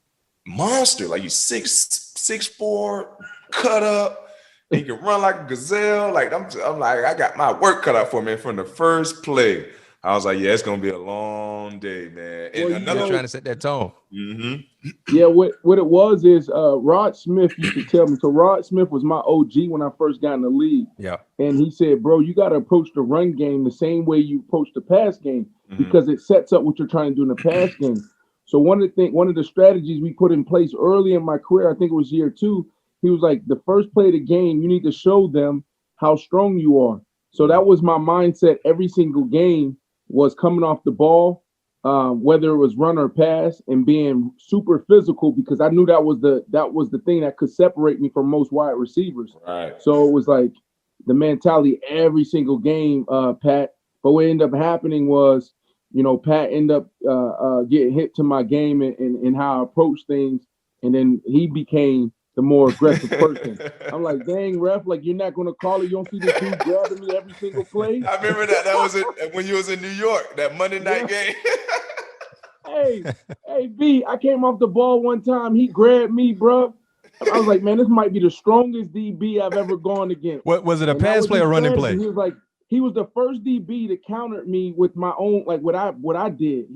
monster. Like, he's 6'4", cut up. He can run like a gazelle. Like, I'm like, I got my work cut out for me from the first play. I was like, yeah, it's gonna be a long day, man. And trying to set that tone. Mm-hmm. Yeah, what it was is Rod Smith used to tell me. So Rod Smith was my OG when I first got in the league. Yeah. And he said, bro, you got to approach the run game the same way you approach the pass game, because it sets up what you're trying to do in the pass game. So one of the strategies we put in place early in my career, I think it was year 2, he was like, the first play of the game, you need to show them how strong you are. So that was my mindset every single game, was coming off the ball, whether it was run or pass, and being super physical, because I knew that was the thing that could separate me from most wide receivers. Right. So it was like the mentality every single game, Pat. But what ended up happening was, Pat ended up getting hit to my game and how I approach things, and then he became the more aggressive person. I'm like, dang, ref, like, you're not going to call it. You don't see this dude grabbing me every single play. I remember that. That was it when you was in New York, that Monday night game. Hey, B, I came off the ball one time. He grabbed me, bro. I was like, man, this might be the strongest DB I've ever gone against. What was it, a pass play or running play? He was like, he was the first DB to counter me with my own, like what I did.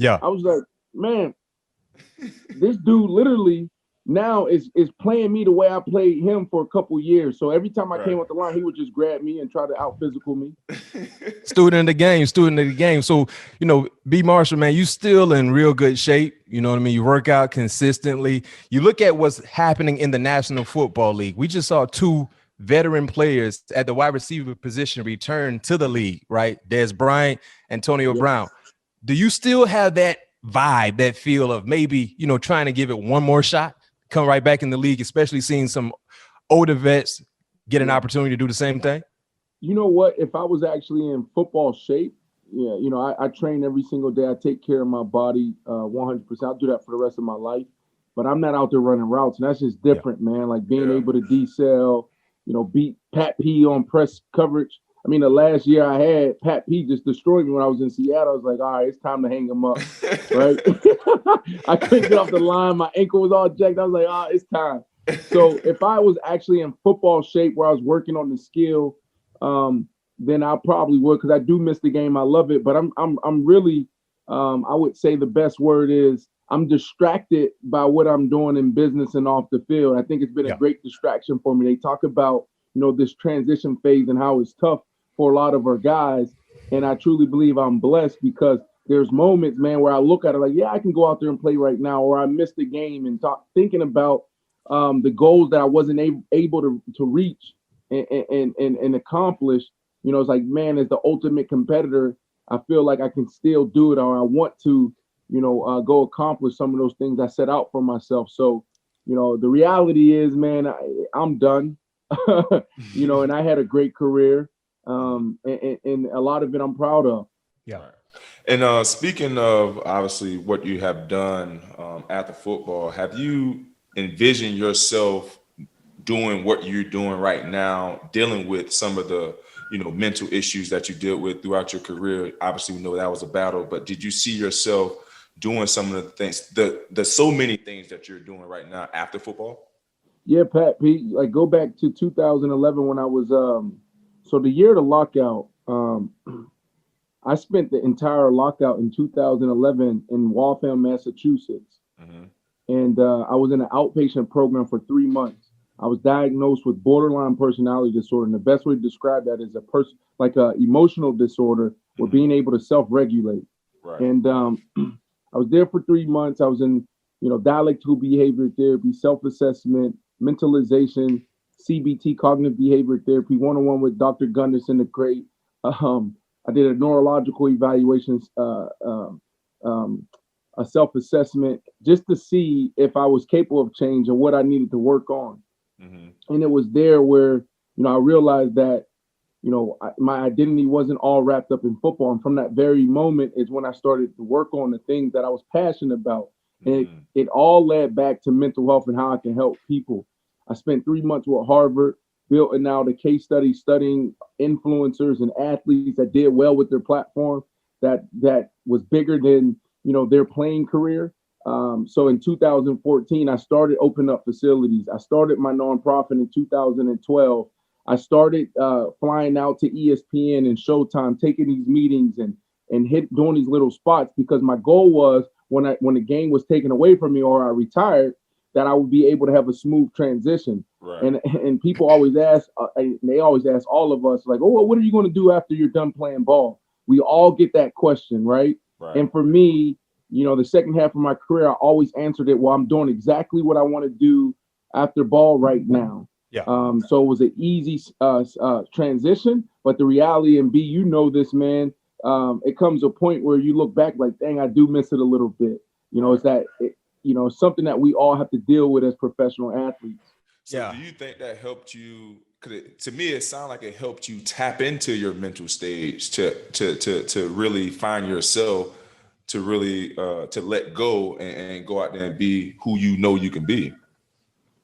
I was like, man, this dude literally now is playing me the way I played him for a couple years. So every time I came off the line, he would just grab me and try to out physical me. Student of the game. So, B Marshon, man, you still in real good shape. You know what I mean? You work out consistently. You look at what's happening in the National Football League. We just saw 2 veteran players at the wide receiver position return to the league, right? There's Bryant, Antonio Brown. Do you still have that vibe, that feel of maybe, trying to give it one more shot, come right back in the league, especially seeing some older vets get an opportunity to do the same thing? You know what? If I was actually in football shape, I train every single day. I take care of my body 100%. I'll do that for the rest of my life. But I'm not out there running routes, and that's just different, man. Like being able to decel, beat Pat P on press coverage. I mean, the last year I had, Pat P just destroyed me when I was in Seattle. I was like, all right, it's time to hang him up, right? I couldn't get off the line. My ankle was all jacked. I was like, it's time. So if I was actually in football shape where I was working on the skill, then I probably would, because I do miss the game. I love it, but I'm really, I would say the best word is I'm distracted by what I'm doing in business and off the field. I think it's been a great distraction for me. They talk about, this transition phase and how it's tough for a lot of our guys. And I truly believe I'm blessed, because there's moments, man, where I look at it like, I can go out there and play right now, or I missed the game and thinking about the goals that I wasn't able to reach and accomplish. It's like, man, as the ultimate competitor, I feel like I can still do it, or I want to, go accomplish some of those things I set out for myself. So, the reality is, man, I'm done, and I had a great career, and a lot of it I'm proud of. Yeah. And speaking of, obviously, what you have done after football, have you envisioned yourself doing what you're doing right now, dealing with some of the, mental issues that you dealt with throughout your career? Obviously, we know that was a battle, but did you see yourself doing some of the things, the so many things that you're doing right now after football? Yeah, Pat Pete, like go back to 2011 when I was, so the year of the lockout, I spent the entire lockout in 2011 in Waltham, Massachusetts. Mm-hmm. And I was in an outpatient program for 3 months. I was diagnosed with borderline personality disorder. And the best way to describe that is like a emotional disorder with being able to self-regulate. Right. And I was there for 3 months. I was in, dialectical behavior therapy, self-assessment, mentalization, CBT, cognitive behavior therapy, one-on-one with Dr. Gunderson, the great. I did a neurological evaluation, a self-assessment, just to see if I was capable of change and what I needed to work on. Mm-hmm. And it was there where, I realized that, my identity wasn't all wrapped up in football. And from that very moment is when I started to work on the things that I was passionate about. And it all led back to mental health and how I can help people. I spent 3 months with Harvard, built and now the case study studying influencers and athletes that did well with their platform that was bigger than, their playing career. So in 2014, I started opening up facilities. I started my nonprofit in 2012. I started flying out to ESPN and Showtime, taking these meetings and doing these little spots, because my goal was when the game was taken away from me or I retired, that I would be able to have a smooth transition. Right. And people always ask, and they always ask all of us, like, oh, what are you going to do after you're done playing ball? We all get that question, right? And for me, the second half of my career, I always answered it, well, I'm doing exactly what I want to do after ball right now. Yeah. So it was an easy transition, but the reality, and B, this, man, it comes a point where you look back like, dang, I do miss it a little bit. It's that, something that we all have to deal with as professional athletes. So do you think that helped you? Because to me, it sounded like it helped you tap into your mental stage to really find yourself, to really to let go and go out there and be who you can be.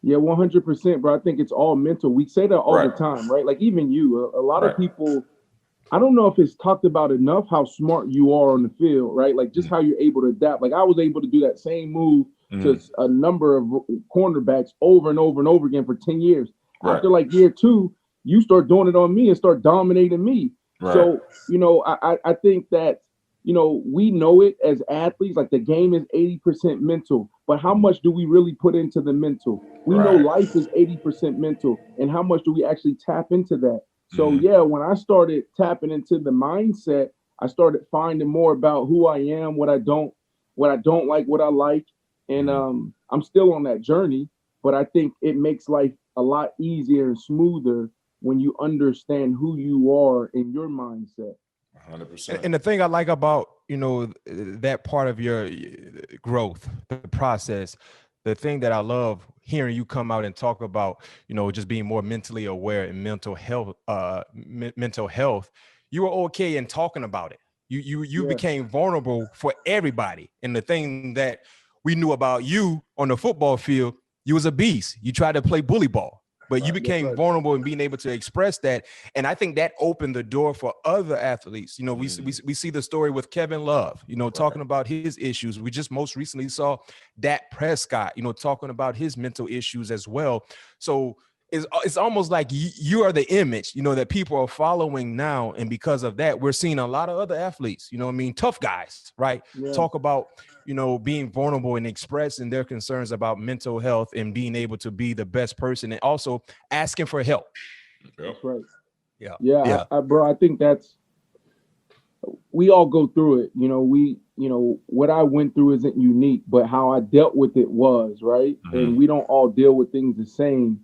Yeah, 100%, bro. I think it's all mental. We say that all the time, right? Like even you, a lot of people, I don't know if it's talked about enough how smart you are on the field, right? Like just how you're able to adapt. Like I was able to do that same move to a number of cornerbacks over and over and over again for 10 years. Right. After like year 2, you start doing it on me and start dominating me. Right. So, I think that we know it as athletes, like the game is 80% mental, but how much do we really put into the mental? We know Right. life is 80% mental, and how much do we actually tap into that? So Mhm. yeah, when I started tapping into the mindset, I started finding more about who I am, what I don't like, what I like. And I'm still on that journey, but I think it makes life a lot easier and smoother when you understand who you are in your mindset. 100%. And the thing I like about, that part of your growth, the process, the thing that I love hearing you come out and talk about, just being more mentally aware and mental health, mental health, you were okay in talking about it. You Yeah. became vulnerable for everybody. And the thing that we knew about you on the football field, you was a beast. You tried to play bully ball, but you Right. That's became right. vulnerable and being able to express that. And I think that opened the door for other athletes. We see the story with Kevin Love, talking about his issues. We just most recently saw Dak Prescott, talking about his mental issues as well. So it's almost like you are the image, that people are following now. And because of that, we're seeing a lot of other athletes, tough guys, right? Yeah. Talk about, being vulnerable and expressing their concerns about mental health and being able to be the best person and also asking for help. Yep. That's right. Yeah. Yeah, Yeah. bro, I think we all go through it. What I went through isn't unique, but how I dealt with it was, right? And we don't all deal with things the same.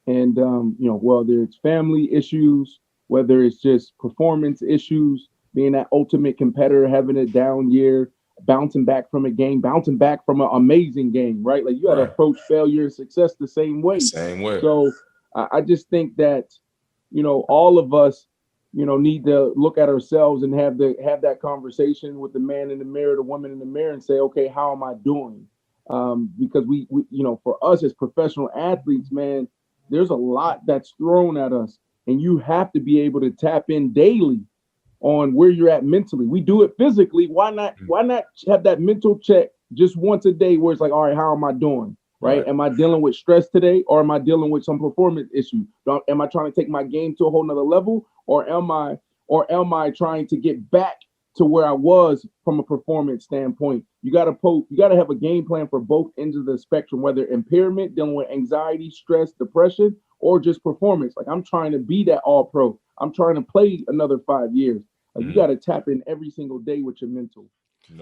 And, whether it's family issues, whether it's just performance issues, being that ultimate competitor, having a down year, bouncing back from a game, bouncing back from an amazing game, right? Like you got to Right. approach failure and success the same way. Same way. So I just think that, all of us, need to look at ourselves and have that conversation with the man in the mirror, the woman in the mirror, and say, okay, how am I doing? Because we, for us as professional athletes, man, there's a lot that's thrown at us, and you have to be able to tap in daily on where you're at mentally. We do it physically. Why not have that mental check just once a day where it's like, all right, how am I doing? Right? Am I dealing with stress today, or am I dealing with some performance issue? Am I trying to take my game to a whole nother level, or am I trying to get back to where I was from a performance standpoint? You got to have a game plan for both ends of the spectrum, whether impairment, dealing with anxiety, stress, depression, or just performance. Like I'm trying to be that all pro. I'm trying to play another 5 years. Like you got to tap in every single day with your mental.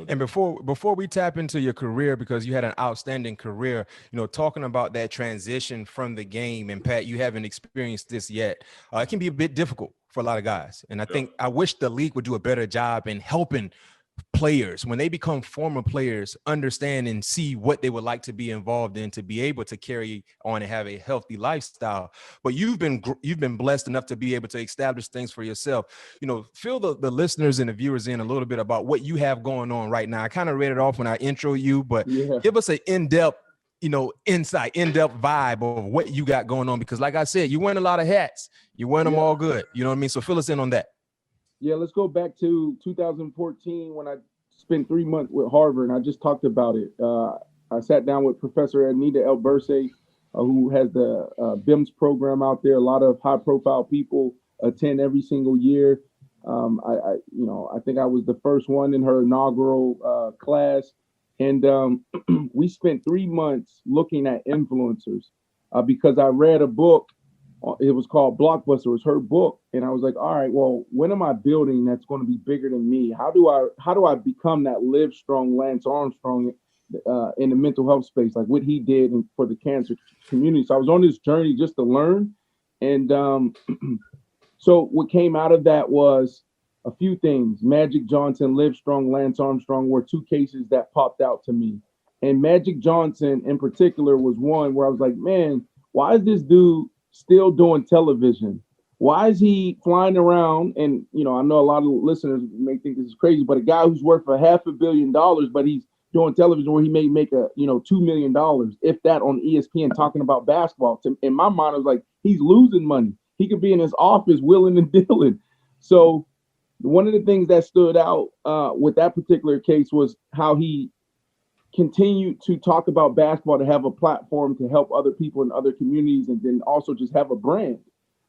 And before we tap into your career, because you had an outstanding career, talking about that transition from the game, and Pat, you haven't experienced this yet. It can be a bit difficult for a lot of guys. And I wish the league would do a better job in helping players when they become former players understand and see what they would like to be involved in to be able to carry on and have a healthy lifestyle. But you've been blessed enough to be able to establish things for yourself. Fill the listeners and the viewers in a little bit about what you have going on right now. I kind of read it off when I intro you, but give us an in-depth insight, in-depth vibe of what you got going on, because like I said, you wearing a lot of hats, you wearing them all good, you know what I mean? So fill us in on that. Yeah, let's go back to 2014 when I spent 3 months with Harvard, and I just talked about it. I sat down with Professor Anita Elberse, who has the BIMS program out there. A lot of high-profile people attend every single year. I think I was the first one in her inaugural class, and we spent 3 months looking at influencers because I read a book. It was called Blockbuster. It was her book, and I was like, all right, well, when am I building that's going to be bigger than me? How do I become that Live Strong Lance Armstrong in the mental health space, like what he did for the cancer community? So I was on this journey just to learn, and so what came out of that was a few things. Magic Johnson, Live Strong, Lance Armstrong were two cases that popped out to me, and Magic Johnson in particular was one where I was like, man, why is this dude still doing television? Why is he flying around? And I know a lot of listeners may think this is crazy, but a guy who's worth $500 million, but he's doing television where he may make $2 million, if that, on ESPN talking about basketball. In my mind, I was like, he's losing money. He could be in his office willing and dealing. So one of the things that stood out with that particular case was how he continue to talk about basketball, to have a platform to help other people in other communities, and then also just have a brand.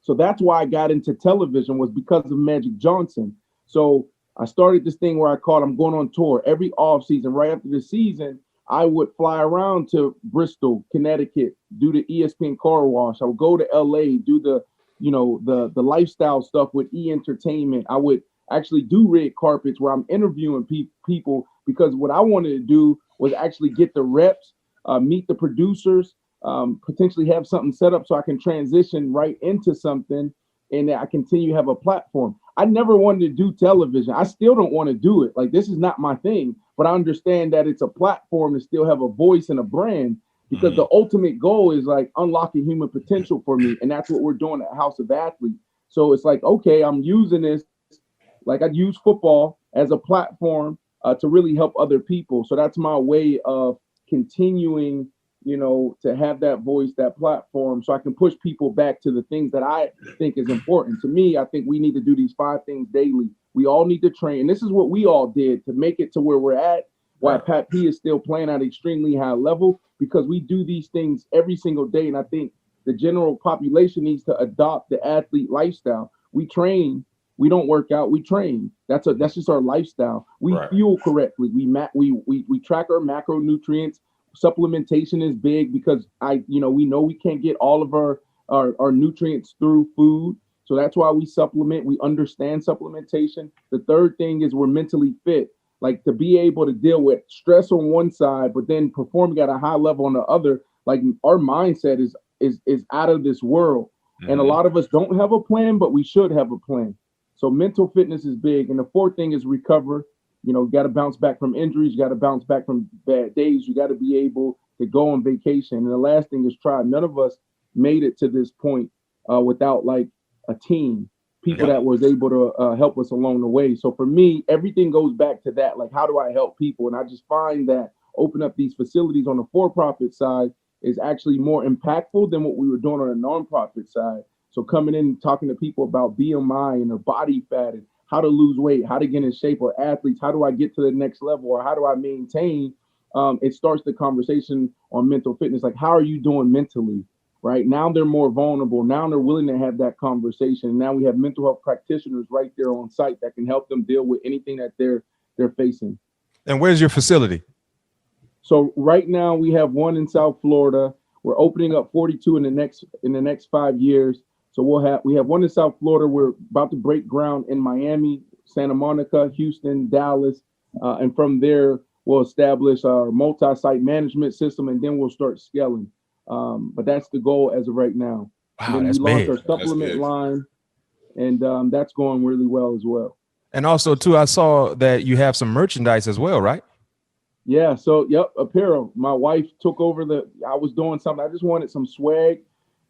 So that's why I got into television, was because of Magic Johnson. So I started this thing where I'm going on tour every off season. Right after the season, I would fly around to Bristol, Connecticut, do the ESPN car wash. I would go to LA, do the lifestyle stuff with E Entertainment. I would actually do red carpets where I'm interviewing people, because what I wanted to do was actually get the reps, meet the producers, potentially have something set up so I can transition right into something, and that I continue to have a platform. I never wanted to do television. I still don't want to do it. Like, this is not my thing, but I understand that it's a platform to still have a voice and a brand, because the ultimate goal is like unlocking human potential for me. And that's what we're doing at House of Athlete. So it's like, okay, I'm using this, like I use football as a platform to really help other people. So that's my way of continuing, to have that voice, that platform, so I can push people back to the things that I think is important. To me, I think we need to do these 5 things daily. We all need to train. And this is what we all did to make it to where we're at, why Pat P is still playing at extremely high level, because we do these things every single day. And I think the general population needs to adopt the athlete lifestyle. We train. We don't work out. We train. That's just our lifestyle. We fuel correctly. We track our macronutrients. Supplementation is big, because we know we can't get all of our nutrients through food. So that's why we supplement. We understand supplementation. The third thing is we're mentally fit, like to be able to deal with stress on one side, but then performing at a high level on the other. Like, our mindset is out of this world. And a lot of us don't have a plan, but we should have a plan. So mental fitness is big. And the fourth thing is recover. You got to bounce back from injuries. You got to bounce back from bad days. You got to be able to go on vacation. And the last thing is try. None of us made it to this point without like a team, people that was able to help us along the way. So for me, everything goes back to that. Like, how do I help people? And I just find that open up these facilities on the for-profit side is actually more impactful than what we were doing on the nonprofit side. So coming in and talking to people about BMI and their body fat and how to lose weight, how to get in shape, or athletes, how do I get to the next level, or how do I maintain? It starts the conversation on mental fitness. Like, how are you doing mentally? Right now, they're more vulnerable. Now they're willing to have that conversation. Now we have mental health practitioners right there on site that can help them deal with anything that they're facing. And where's your facility? So right now we have one in South Florida. We're opening up 42 in the next 5 years. So we have one in South Florida. We're about to break ground in Miami, Santa Monica, Houston, Dallas, and from there we'll establish our multi-site management system, and then we'll start scaling. But that's the goal as of right now. Wow, and then that's we launched big. our supplement line, and that's going really well as well. And also, too, I saw that you have some merchandise as well, right? Yeah. So, apparel. My wife took over I was doing something. I just wanted some swag.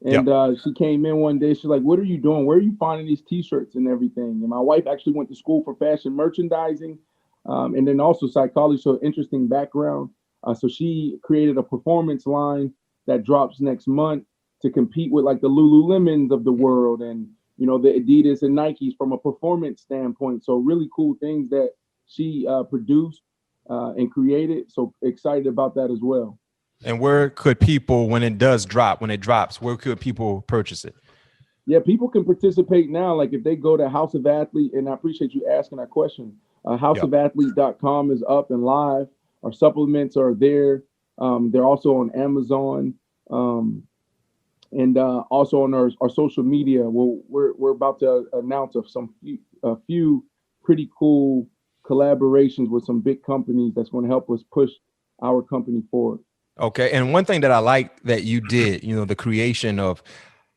And she came in one day. She's like, "What are you doing? Where are you finding these T-shirts and everything?" And my wife actually went to school for fashion merchandising, and then also psychology. So interesting background. So she created a performance line that drops next month to compete with like the Lululemons of the world, and the Adidas and Nikes from a performance standpoint. So really cool things that she produced and created. So excited about that as well. And where could people, when it drops, where could people purchase it? Yeah, people can participate now. Like if they go to House of Athlete, and I appreciate you asking that question. Houseofathlete.com is up and live. Our supplements are there. They're also on Amazon, and also on our social media. We're about to announce a few pretty cool collaborations with some big companies that's going to help us push our company forward. Okay. And one thing that I like that you did, the creation of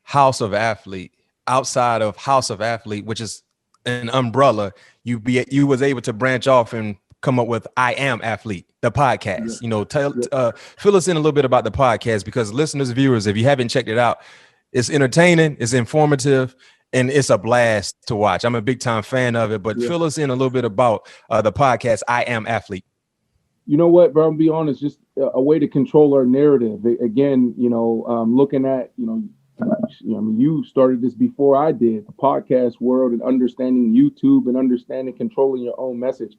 House of Athlete, outside of House of Athlete, which is an umbrella, you was able to branch off and come up with I Am Athlete, the podcast. Fill us in a little bit about the podcast, because listeners, viewers, if you haven't checked it out, it's entertaining, it's informative, and it's a blast to watch. I'm a big time fan of it, but fill us in a little bit about the podcast I Am Athlete. You know what, bro? I'll be honest, just a way to control our narrative. Again, looking at, you started this before I did, the podcast world, and understanding YouTube and understanding controlling your own message.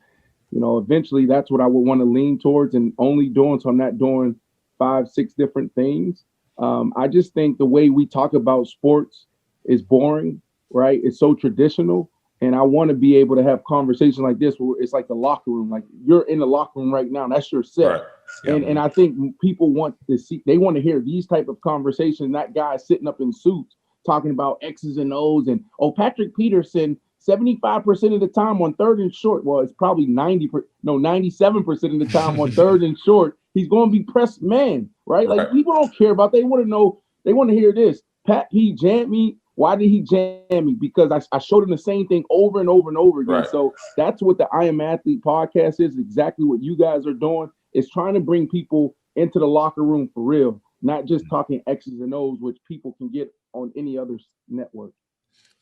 Eventually that's what I would want to lean towards and only doing. So I'm not doing 5-6 different things. I just think the way we talk about sports is boring, right? It's so traditional. And I want to be able to have conversations like this where it's like the locker room. Like you're in the locker room right now. That's your set. Right. Yeah. And I think people want to see, they want to hear these type of conversations, not guys sitting up in suits talking about X's and O's and, Patrick Peterson, 75% of the time on third and short. Well, it's probably 97% of the time on third and short. He's going to be pressed man, right? Like people don't care about, they want to know, they want to hear this. Pat, he jammed me. Why did he jam me? Because I showed him the same thing over and over and over again. Right. So that's what the I Am Athlete podcast is, exactly what you guys are doing. It's trying to bring people into the locker room for real, not just talking X's and O's, which people can get on any other network.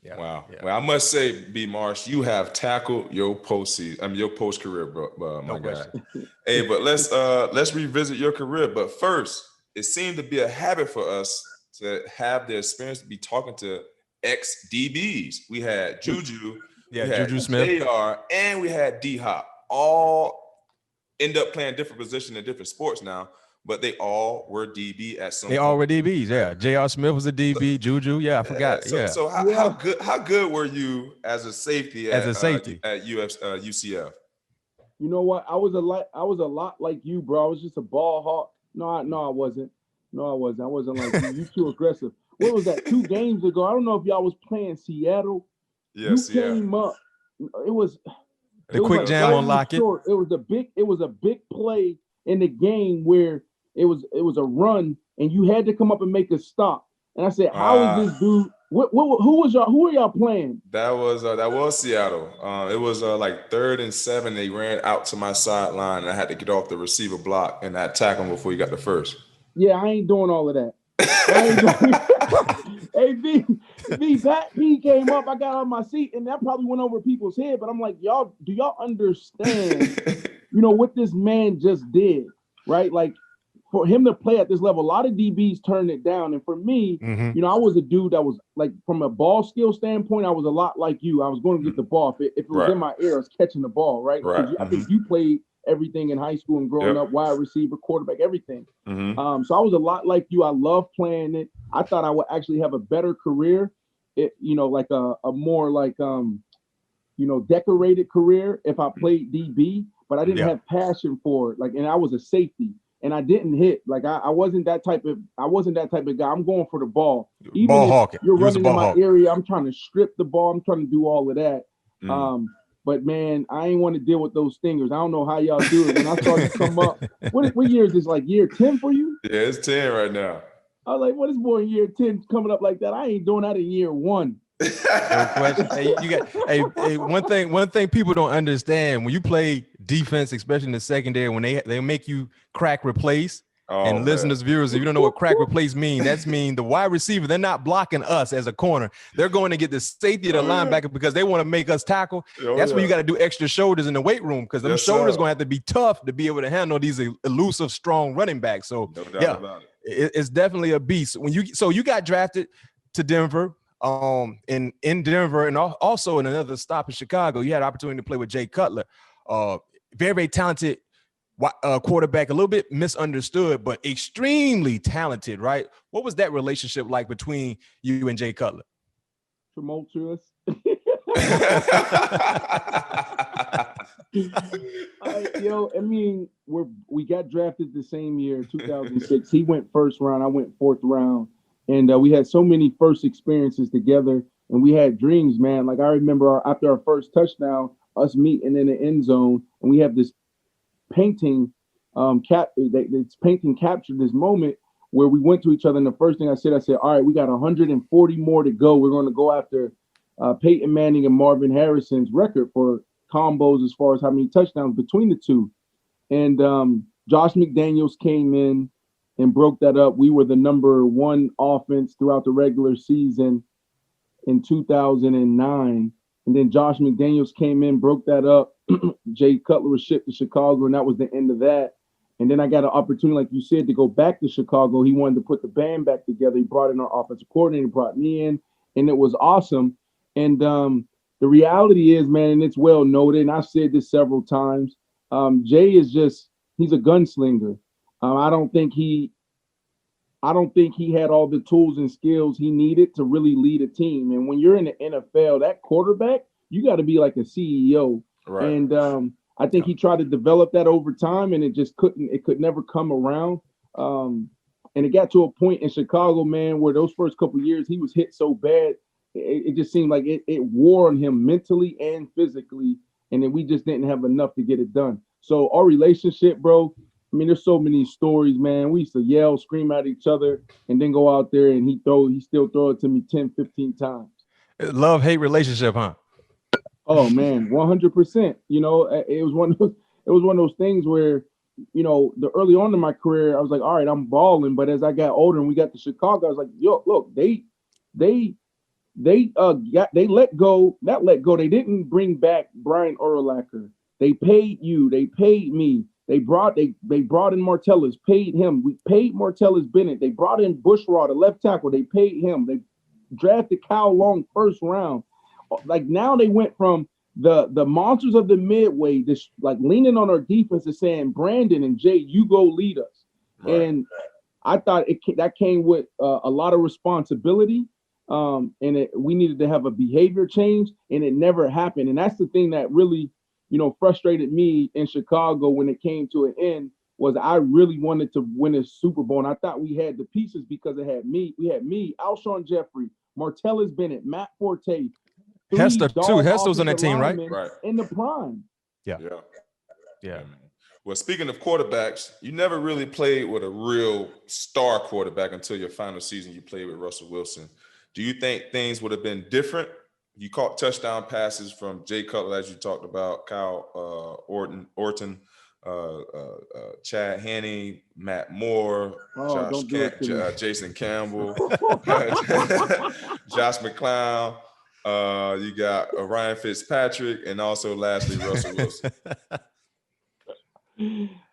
Yeah. Wow. Yeah. Well, I must say, B. Marsh, you have tackled your your post career, bro, my guy. Hey, but let's revisit your career. But first, it seemed to be a habit for us to have the experience to be talking to ex-DBs. We had JuJu, JuJu Smith, JR, and we had D-Hop. All end up playing different positions in different sports now, but they all were DB at some point. They all were DBs, yeah. J.R. Smith was a DB, JuJu, I forgot. So how good were you as a safety at UCF? You know what? I was a lot like you, bro. I was just a ball hawk. No, I wasn't. I wasn't like you. You too aggressive. What was that? 2 games ago? I don't know if y'all was playing Seattle. Yes, you came up. It was the quick like jam on Lockett. It was a big play in the game where it was a run and you had to come up and make a stop. And I said, how is this dude? Who are y'all playing? That was Seattle. It was like 3rd and 7. They ran out to my sideline and I had to get off the receiver block and I tackle him before he got the first. Yeah, I ain't doing all of that. Hey, B came up, I got on my seat, and that probably went over people's head. But I'm like, do y'all understand, what this man just did, right? Like, for him to play at this level, a lot of DBs turned it down. And for me, I was a dude that was like, from a ball skill standpoint, I was a lot like you. I was going to get the ball. If it was in my ear, I was catching the ball, right? I think you played everything in high school and growing up, wide receiver, quarterback, everything. So I was a lot like you. I love playing it. I thought I would actually have a better career, like a more like, decorated career if I played DB, but I didn't have passion for it. Like, and I was a safety and I didn't hit. Like I wasn't that type of guy. I'm going for the ball. Even ball if hawking. You're running in my area, I'm trying to strip the ball. I'm trying to do all of that. But man, I ain't want to deal with those stingers. I don't know how y'all do it. When I started to come up, what year is this? Like year 10 for you? Yeah, it's 10 right now. I was like, what is more in year 10 coming up like that? I ain't doing that in year 1. No question. Hey, one thing people don't understand when you play defense, especially in the secondary, when they make you crack replace. And listeners, viewers, if you don't know what crack replace mean, that's mean the wide receiver, they're not blocking us as a corner. They're going to get the safety of the linebacker because they want to make us tackle. That's where you got to do extra shoulders in the weight room because them shoulders going to have to be tough to be able to handle these elusive, strong running backs. So, no doubt about it. It's definitely a beast. You got drafted to Denver, in Denver and also in another stop in Chicago. You had an opportunity to play with Jay Cutler, very, very talented quarterback, a little bit misunderstood, but extremely talented, right? What was that relationship like between you and Jay Cutler? Tumultuous. We got drafted the same year, 2006. He went first round, I went 4th round, and we had so many first experiences together, and we had dreams, man. Like I remember after our first touchdown, us meeting in the end zone, and we have this painting captured this moment where we went to each other, and the first thing I said, all right, we got 140 more to go. We're going to go after Peyton Manning and Marvin Harrison's record for combos as far as how many touchdowns between the two. And Josh McDaniels came in and broke that up. We were the number 1 offense throughout the regular season in 2009. And then Josh McDaniels came in, broke that up. Jay Cutler was shipped to Chicago, and that was the end of that. And then I got an opportunity, like you said, to go back to Chicago. He wanted to put the band back together. He brought in our offensive coordinator, brought me in, and it was awesome. And the reality is, man, and it's well noted, and I've said this several times, Jay is he's a gunslinger. I don't think he had all the tools and skills he needed to really lead a team. And when you're in the NFL, that quarterback, you got to be like a CEO. Right. And I think he tried to develop that over time, and it just couldn't. It could never come around. And it got to a point in Chicago, man, where those first couple of years he was hit so bad, it just seemed like it wore on him mentally and physically, and then we just didn't have enough to get it done. So our relationship, bro, I mean, there's so many stories, man. We used to yell, scream at each other, and then go out there and he still throw it to me 10, 15 times. Love-hate relationship, huh? Oh man, 100%. You know, it was one of those things where, you know, the early on in my career, I was like, all right, I'm balling. But as I got older and we got to Chicago, I was like, yo, look, they let go. They didn't bring back Bryant Urlacher. They paid you. They paid me. They brought in Martellus, paid him. We paid Martellus Bennett. They brought in Bushrod, a left tackle. They paid him. They drafted Kyle Long first round. Like now they went from the monsters of the midway, this like leaning on our defense and saying, Brandon and Jay, you go lead us. Right. And I thought that came with a lot of responsibility. And we needed to have a behavior change, and it never happened. And that's the thing that really, you know, frustrated me in Chicago when it came to an end, was I really wanted to win a Super Bowl. And I thought we had the pieces because it had me. We had me, Alshon Jeffrey, Martellus Bennett, Matt Forte. Hester too. Hester's on that team, right? Right. In the prime. Yeah. Well, speaking of quarterbacks, you never really played with a real star quarterback until your final season. You played with Russell Wilson. Do you think things would have been different? You caught touchdown passes from Jay Cutler, as you talked about, Kyle Orton, Chad Henne, Matt Moore, Jason Campbell, Josh McClown. You got Ryan Fitzpatrick, and also lastly Russell Wilson.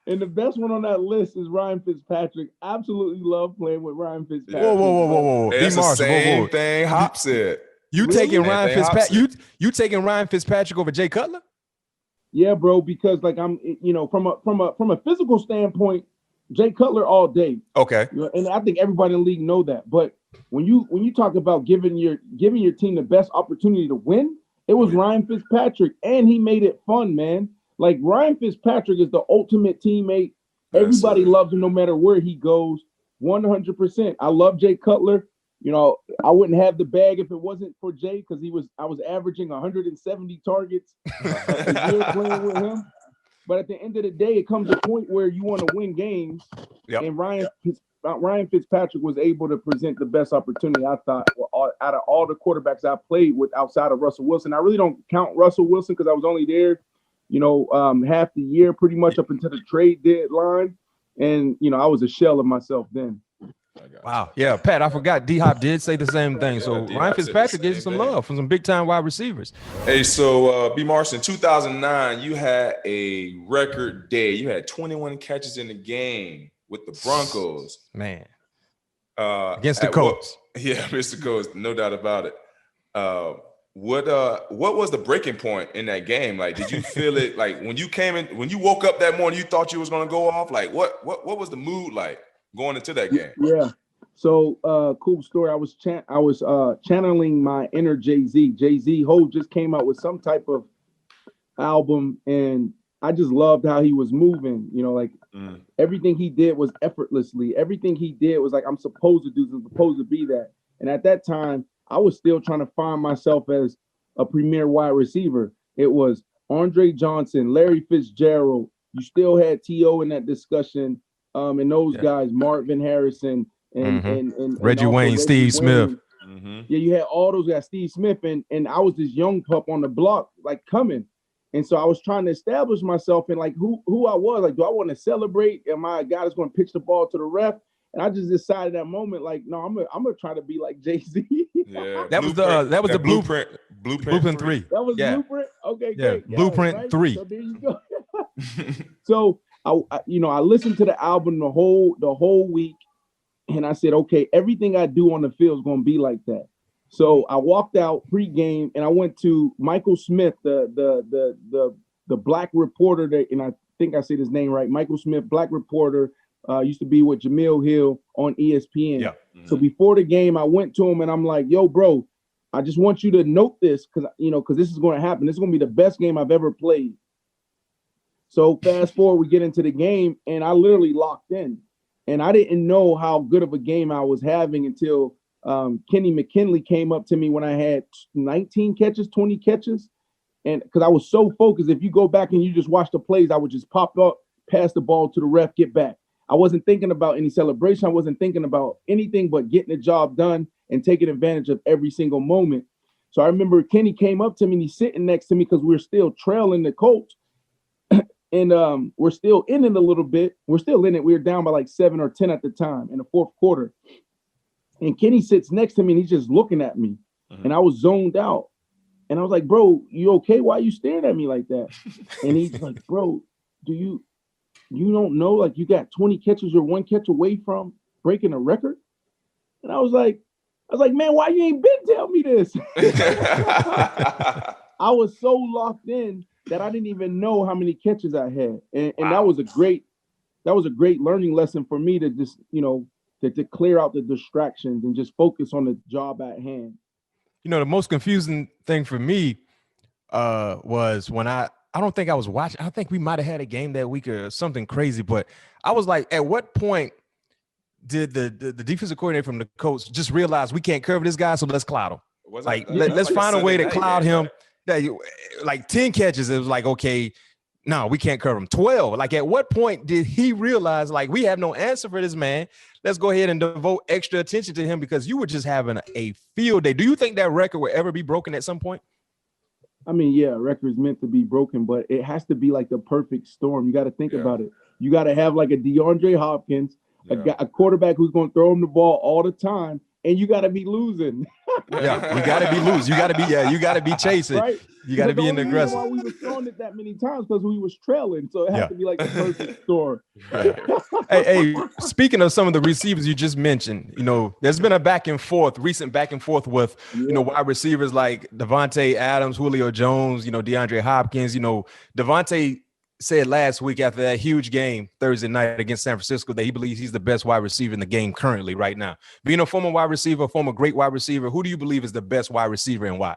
And the best one on that list is Ryan Fitzpatrick. Absolutely love playing with Ryan Fitzpatrick. Whoa. That's the same thing Hop said. You taking Ryan Fitzpatrick? You taking Ryan Fitzpatrick over Jay Cutler? Yeah, bro. Because like I'm, you know, from a physical standpoint, Jay Cutler all day. Okay. You know, and I think everybody in the league know that. But when you talk about giving your team the best opportunity to win, it was Ryan Fitzpatrick, and he made it fun, man. Like Ryan Fitzpatrick is the ultimate teammate. Everybody loves him no matter where he goes. 100%. I love Jay Cutler. You know, I wouldn't have the bag if it wasn't for Jay, because I was averaging 170 targets a year playing with him. But at the end of the day, it comes to a point where you want to win games. Yep. And Ryan Fitzpatrick was able to present the best opportunity, I thought, out of all the quarterbacks I played with outside of Russell Wilson. I really don't count Russell Wilson because I was only there, you know, half the year, pretty much up until the trade deadline. And, you know, I was a shell of myself then. Wow. Yeah, Pat, I forgot D-Hop did say the same thing. So Ryan Fitzpatrick gets some love from some big-time wide receivers. Hey, so B. Marshon, in 2009, you had a record day. You had 21 catches in the game with the Broncos. Man. Against the Colts. Against the Colts, no doubt about it. What was the breaking point in that game? Like, did you feel it like when you woke up that morning, you thought you was gonna go off? Like, what was the mood like going into that game? Yeah. So cool story. I was channeling my inner Jay-Z. Jay-Z Ho just came out with some type of album, and I just loved how he was moving. You know, like everything he did was effortlessly. Everything he did was like, I'm supposed to do, I'm supposed to be that. And at that time, I was still trying to find myself as a premier wide receiver. It was Andre Johnson, Larry Fitzgerald. You still had T.O. in that discussion. And those guys, Marvin Harrison and Reggie Wayne, Steve Smith. Yeah, you had all those guys, Steve Smith, and I was this young pup on the block, like coming. And so I was trying to establish myself in like who I was. Like, do I want to celebrate? Am I a guy that's going to pitch the ball to the ref? And I just decided that moment, like, no, I'm gonna try to be like Jay-Z. Yeah, that was the blueprint. Blueprint 3. That was Blueprint. Okay, great. Yeah, Blueprint right? 3. So there you go. So I listened to the album the whole week, and I said, okay, everything I do on the field is gonna be like that. So I walked out pregame, and I went to Michael Smith, the black reporter that, and I think I said his name right, Michael Smith, black reporter. Used to be with Jamil Hill on ESPN. Yeah. So before the game, I went to him and I'm like, yo, bro, I just want you to note this because this is going to happen. This is going to be the best game I've ever played. So fast forward, we get into the game, and I literally locked in. And I didn't know how good of a game I was having until Kenny McKinley came up to me when I had 19 catches, 20 catches. And because I was so focused, if you go back and you just watch the plays, I would just pop up, pass the ball to the ref, get back. I wasn't thinking about any celebration. I wasn't thinking about anything but getting the job done and taking advantage of every single moment. So I remember Kenny came up to me and he's sitting next to me because we're still trailing the Colts. And we're still in it a little bit. We're still in it. We were down by like 7 or 10 at the time in the fourth quarter. And Kenny sits next to me and he's just looking at me. Mm-hmm. And I was zoned out. And I was like, bro, you okay? Why are you staring at me like that? And he's like, bro, you don't know, like you got 20 catches or 1 catch away from breaking a record? And I was like, man, why you ain't been telling me this? I was so locked in that I didn't even know how many catches I had. And wow. that was a great learning lesson for me to just, to clear out the distractions and just focus on the job at hand. The most confusing thing for me was when I don't think I was watching. I think we might have had a game that week or something crazy, but I was like, at what point did the defensive coordinator from the Colts just realize we can't cover this guy, so let's cloud him? Let's find a way to cloud him. Like 10 catches, it was like, okay, no, we can't cover him. 12. Like, at what point did he realize, like, we have no answer for this man? Let's go ahead and devote extra attention to him because you were just having a field day. Do you think that record will ever be broken at some point? I mean, yeah, record's meant to be broken, but it has to be like the perfect storm. You got to think about it. You got to have like a DeAndre Hopkins, a quarterback who's going to throw him the ball all the time, and you got to be losing. Yeah, you got to be losing. You got to be chasing. Right? You got to be in the aggressive. Why we were throwing it that many times because we was trailing, so it had to be like the perfect storm. Hey, speaking of some of the receivers you just mentioned, there's been a recent back and forth with wide receivers like Davante Adams, Julio Jones, DeAndre Hopkins. Davante said last week after that huge game Thursday night against San Francisco that he believes he's the best wide receiver in the game currently right now. Being a former wide receiver, former great wide receiver, who do you believe is the best wide receiver and why?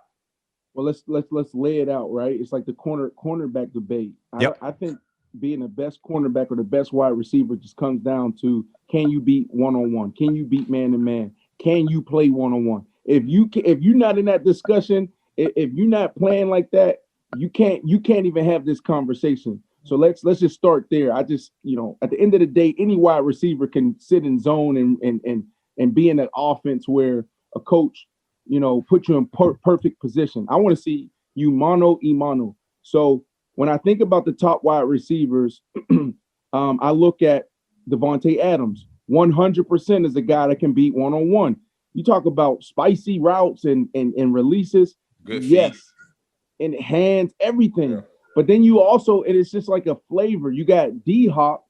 Well, let's lay it out, right? It's like the cornerback debate. Yep. I think being the best cornerback or the best wide receiver just comes down to, can you beat one-on-one? Can you beat man-to-man? Can you play one-on-one? If you're not in that discussion, if you're not playing like that, you can't even have this conversation. So let's just start there. I just, at the end of the day, any wide receiver can sit in zone and be in an offense where a coach, put you in perfect position. I want to see you mano y mano. So when I think about the top wide receivers, I look at Davante Adams. 100% is a guy that can beat one-on-one. You talk about spicy routes and releases. Good feet. Yes. And hands, everything. Yeah. But then you also, and it's just like a flavor. You got D-Hop,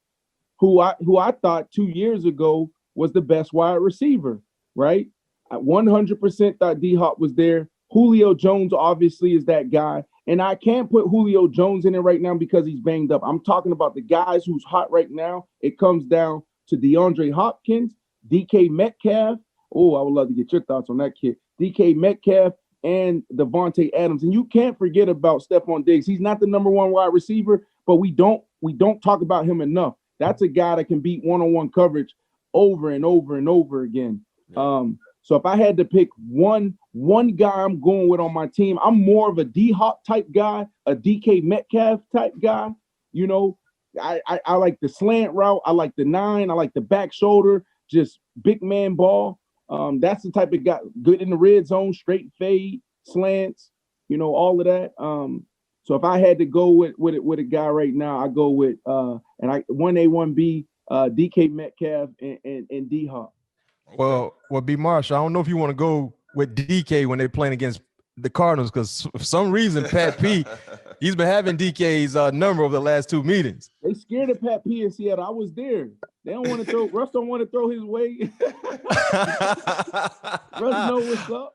who I thought 2 years ago was the best wide receiver, right? I 100% thought D-Hop was there. Julio Jones obviously is that guy. And I can't put Julio Jones in it right now because he's banged up. I'm talking about the guys who's hot right now. It comes down to DeAndre Hopkins, DK Metcalf. Oh, I would love to get your thoughts on that kid. DK Metcalf and Davante Adams. And you can't forget about Stephon Diggs. He's not the number one wide receiver, but we don't talk about him enough. That's a guy that can beat one-on-one coverage over and over and over again. So if I had to pick one guy I'm going with on my team, I'm more of a D-Hop type guy, a DK Metcalf type guy. I like the slant route. I like the 9. I like the back shoulder, just big man ball. That's the type of guy, good in the red zone, straight fade, slants, all of that. So if I had to go with a guy right now, I go with 1A, 1B, DK Metcalf and D-Hop. Well, B. Marshall, I don't know if you want to go with DK when they're playing against the Cardinals because for some reason, Pat P, he's been having DK's number over the last 2 meetings. They scared of Pat P in Seattle. I was there. They don't want to throw. Russ don't want to throw his way. Russ know what's up.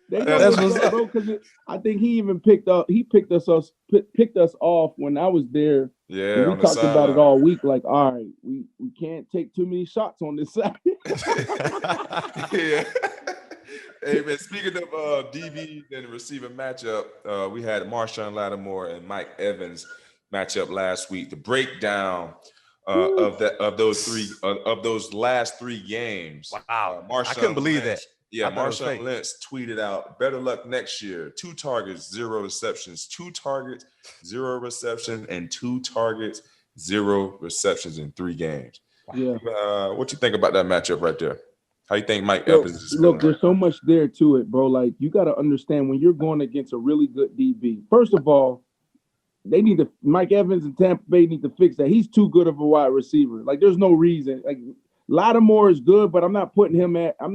They know what's up, bro. Because I think he even picked us off when I was there. Yeah, we talked about it all week. Like, all right, we can't take too many shots on this side. Yeah. Hey, man, speaking of DB and receiver matchup, we had Marshon Lattimore and Mike Evans matchup last week. The breakdown of those last 3 games. Wow. I Marshawn couldn't believe Lynch, that. Yeah, I thought it was Marshawn fake. Lynch tweeted out, "Better luck next year. 2 targets, 0 receptions. 2 targets, 0 reception, and 2 targets, 0 receptions in 3 games." Yeah. What you think about that matchup right there? How you think Mike So, Evans is look, feeling? there's so much there to it, bro. Like, you got to understand when you're going against a really good DB. First of all, Mike Evans and Tampa Bay need to fix that. He's too good of a wide receiver. Like, there's no reason. Like, Lattimore is good, but I'm not putting him at. I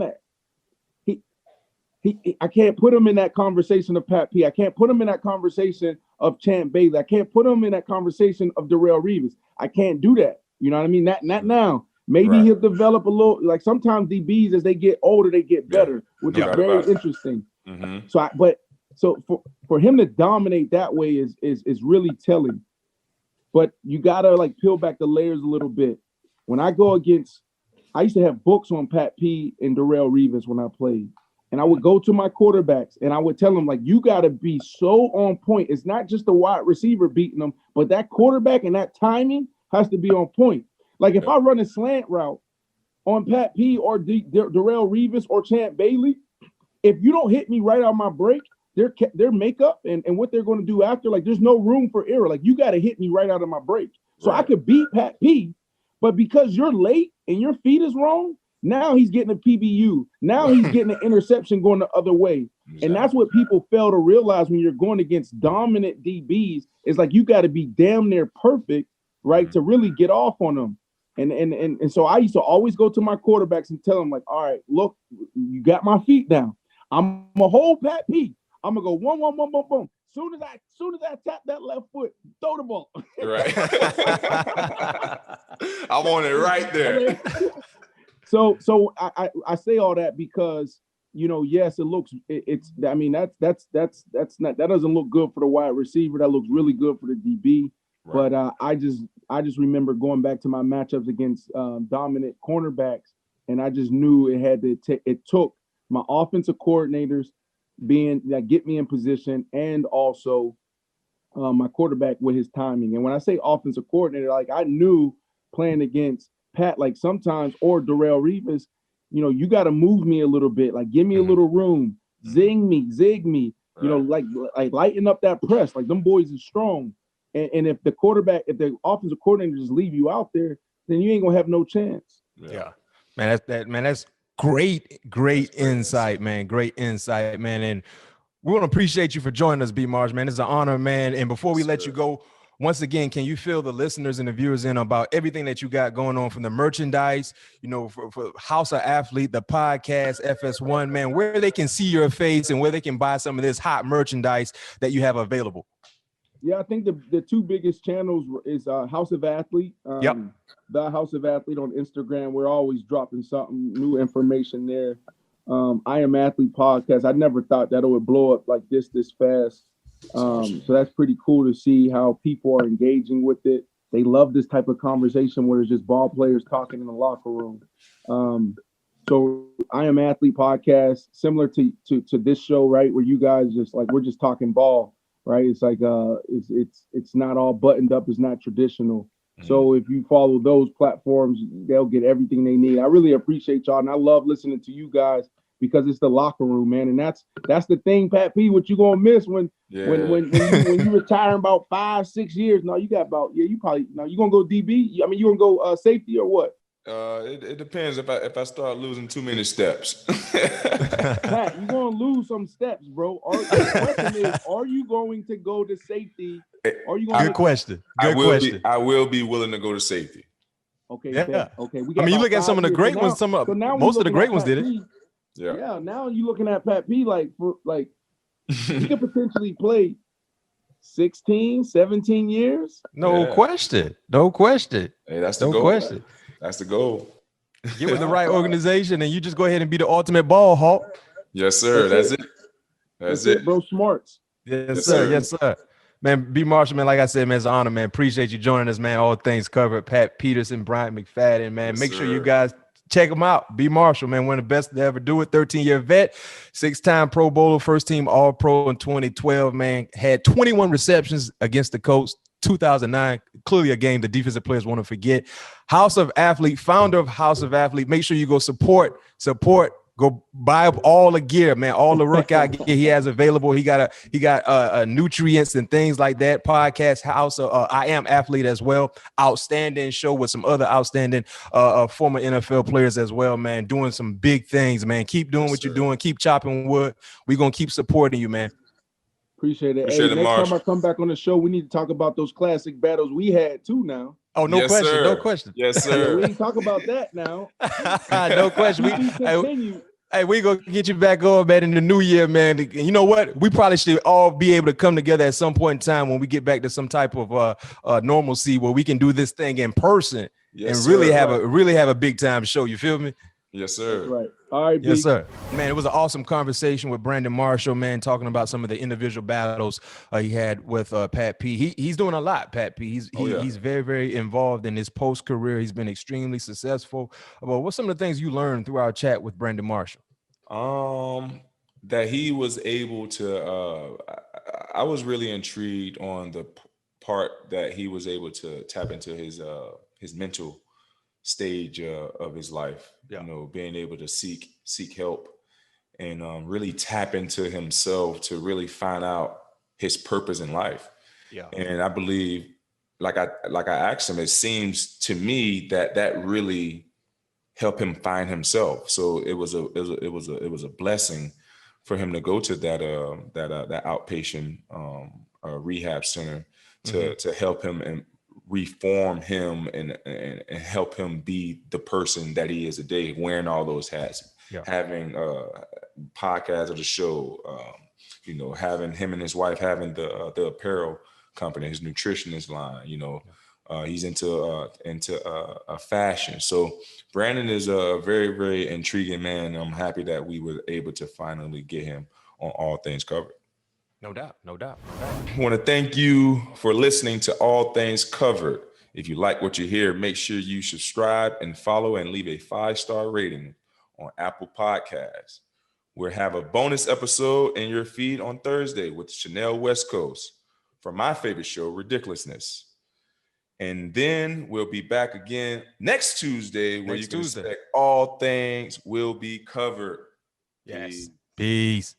can't put him in that conversation of Pat P. I can't put him in that conversation of Champ Bailey. I can't put him in that conversation of Darrelle Revis. I can't do that. You know what I mean? Not now. Maybe he'll develop a little. Like, sometimes DBs, as they get older, they get better, which is very interesting. Mm-hmm. So for him to dominate that way is really telling. But you gotta like peel back the layers a little bit. When I go against, I used to have books on Pat P and Darrelle Revis when I played. And I would go to my quarterbacks and I would tell them, like, you got to be so on point. It's not just the wide receiver beating them, but that quarterback and that timing has to be on point. Like, if I run a slant route on Pat P or Darrelle Revis or Champ Bailey, if you don't hit me right on my break, their makeup and what they're going to do after, like, there's no room for error. Like, you got to hit me right out of my break. So I could beat Pat P, but because you're late and your feet is wrong, now he's getting a PBU. Now he's getting an interception going the other way. Exactly. And that's what people fail to realize when you're going against dominant DBs. Is like, you got to be damn near perfect, right, to really get off on them. And so I used to always go to my quarterbacks and tell them, like, all right, look, you got my feet down. I'm a whole Pat P. I'm gonna go 1, 1, 1, 1, boom. Soon as I tap that left foot, throw the ball. Right. I want it right there. So I say all that because, you know, yes, it's I mean, that's not, that doesn't look good for the wide receiver. That looks really good for the DB. Right. But I just remember going back to my matchups against dominant cornerbacks, and I just knew it took my offensive coordinators being that get me in position, and also my quarterback with his timing. And when I say offensive coordinator, like, I knew playing against Pat, like, sometimes, or Darrelle Revis, you know, you got to move me a little bit, like, give me a little room, zig me, you know, like lighten up that press. Like, them boys is strong. And if the offensive coordinator just leave you out there, then you ain't gonna have no chance. Yeah. Man, that's great insight, man. Great insight, man. And we want to appreciate you for joining us, B. Marsh, man. It's an honor, man. And before we let you go, once again, can you fill the listeners and the viewers in about everything that you got going on, from the merchandise, you know, for House of Athlete, the podcast, FS1, man, where they can see your face and where they can buy some of this hot merchandise that you have available? Yeah, I think the 2 biggest channels is House of Athlete. The House of Athlete on Instagram. We're always dropping something, new information there. I Am Athlete podcast. I never thought that it would blow up like this fast. So that's pretty cool to see how people are engaging with it. They love this type of conversation where it's just ball players talking in the locker room. So I Am Athlete podcast, similar to this show, right, where you guys just like, we're just talking ball, right? It's like it's not all buttoned up, it's not traditional. So if you follow those platforms, they'll get everything they need. I really appreciate y'all, and I love listening to you guys because it's the locker room, man. And that's the thing, Pat P. What you gonna miss when you retire in about 5-6 years? No, you got about you probably you gonna go DB. I mean, you gonna go safety or what? It depends if I start losing too many steps. Pat, you're gonna lose some steps, bro. The question is, are you going to go to safety? Are you going? Good question. I will be willing to go to safety. Okay. Yeah. Okay. I mean, you look at some of the great ones. Most of the great ones did it. Yeah. Now you're looking at Pat P. Like he could potentially play 16, 17 years. No question. Hey, that's the goal. Question. That's the goal. Get with the right organization, and you just go ahead and be the ultimate ball hawk. Yes, sir. That's it. That's it, bro. Smarts. Yes, sir. Yes, sir. Man, B. Marshall, man, like I said, man, it's an honor, man. Appreciate you joining us, man. All things covered. Pat Peterson, Bryant McFadden, man. Yes, Make sure sir. you guys check him out. B. Marshon, man, one of the best to ever do it. 13-year vet, 6-time Pro Bowler, first team All-Pro in 2012, man. Had 21 receptions against the Colts, 2009. Clearly a game the defensive players want to forget. House of Athlete, founder of House of Athlete. Make sure you go support. Go buy up all the gear, man. All the workout gear he has available. He got nutrients and things like that. Podcast House of I Am Athlete as well. Outstanding show with some other outstanding former NFL players as well, man. Doing some big things, man. Keep doing what you're doing. Keep chopping wood. We're gonna keep supporting you, man. Appreciate it. Next time I come back on the show, we need to talk about those classic battles we had too now. Oh, no yes, question. Sir. No question. Yes, sir. We ain't talk about that now. No question. We're going to get you back on, man, in the new year, man. You know what? We probably should all be able to come together at some point in time when we get back to some type of normalcy where we can do this thing in person and really have a big time show. You feel me? Yes, sir. That's right. All right, yes, sir. Man, it was an awesome conversation with Brandon Marshall, man, talking about some of the individual battles he had with Pat P. He's doing a lot, Pat P. He's very, very involved in his post-career. He's been extremely successful. Well, what's some of the things you learned through our chat with Brandon Marshall? That he was able to I was really intrigued on the part that he was able to tap into his mental stage of his life. You know, being able to seek help and really tap into himself to really find out his purpose in life. And I believe, like I asked him, it seems to me that really helped him find himself. So it was a blessing for him to go to that outpatient rehab center to help him and reform him and help him be the person that he is today, wearing all those hats, having podcast of the show, having him and his wife having the apparel company, his nutritionist line, he's into fashion. So Brandon is a very, very intriguing man. I'm happy that we were able to finally get him on All Things Covered. No doubt. I want to thank you for listening to All Things Covered. If you like what you hear, make sure you subscribe and follow and leave a 5-star rating on Apple Podcasts. We'll have a bonus episode in your feed on Thursday with Chanel West Coast for my favorite show, Ridiculousness. And then we'll be back again next Tuesday where you can expect All Things Will Be Covered. Yes. Peace.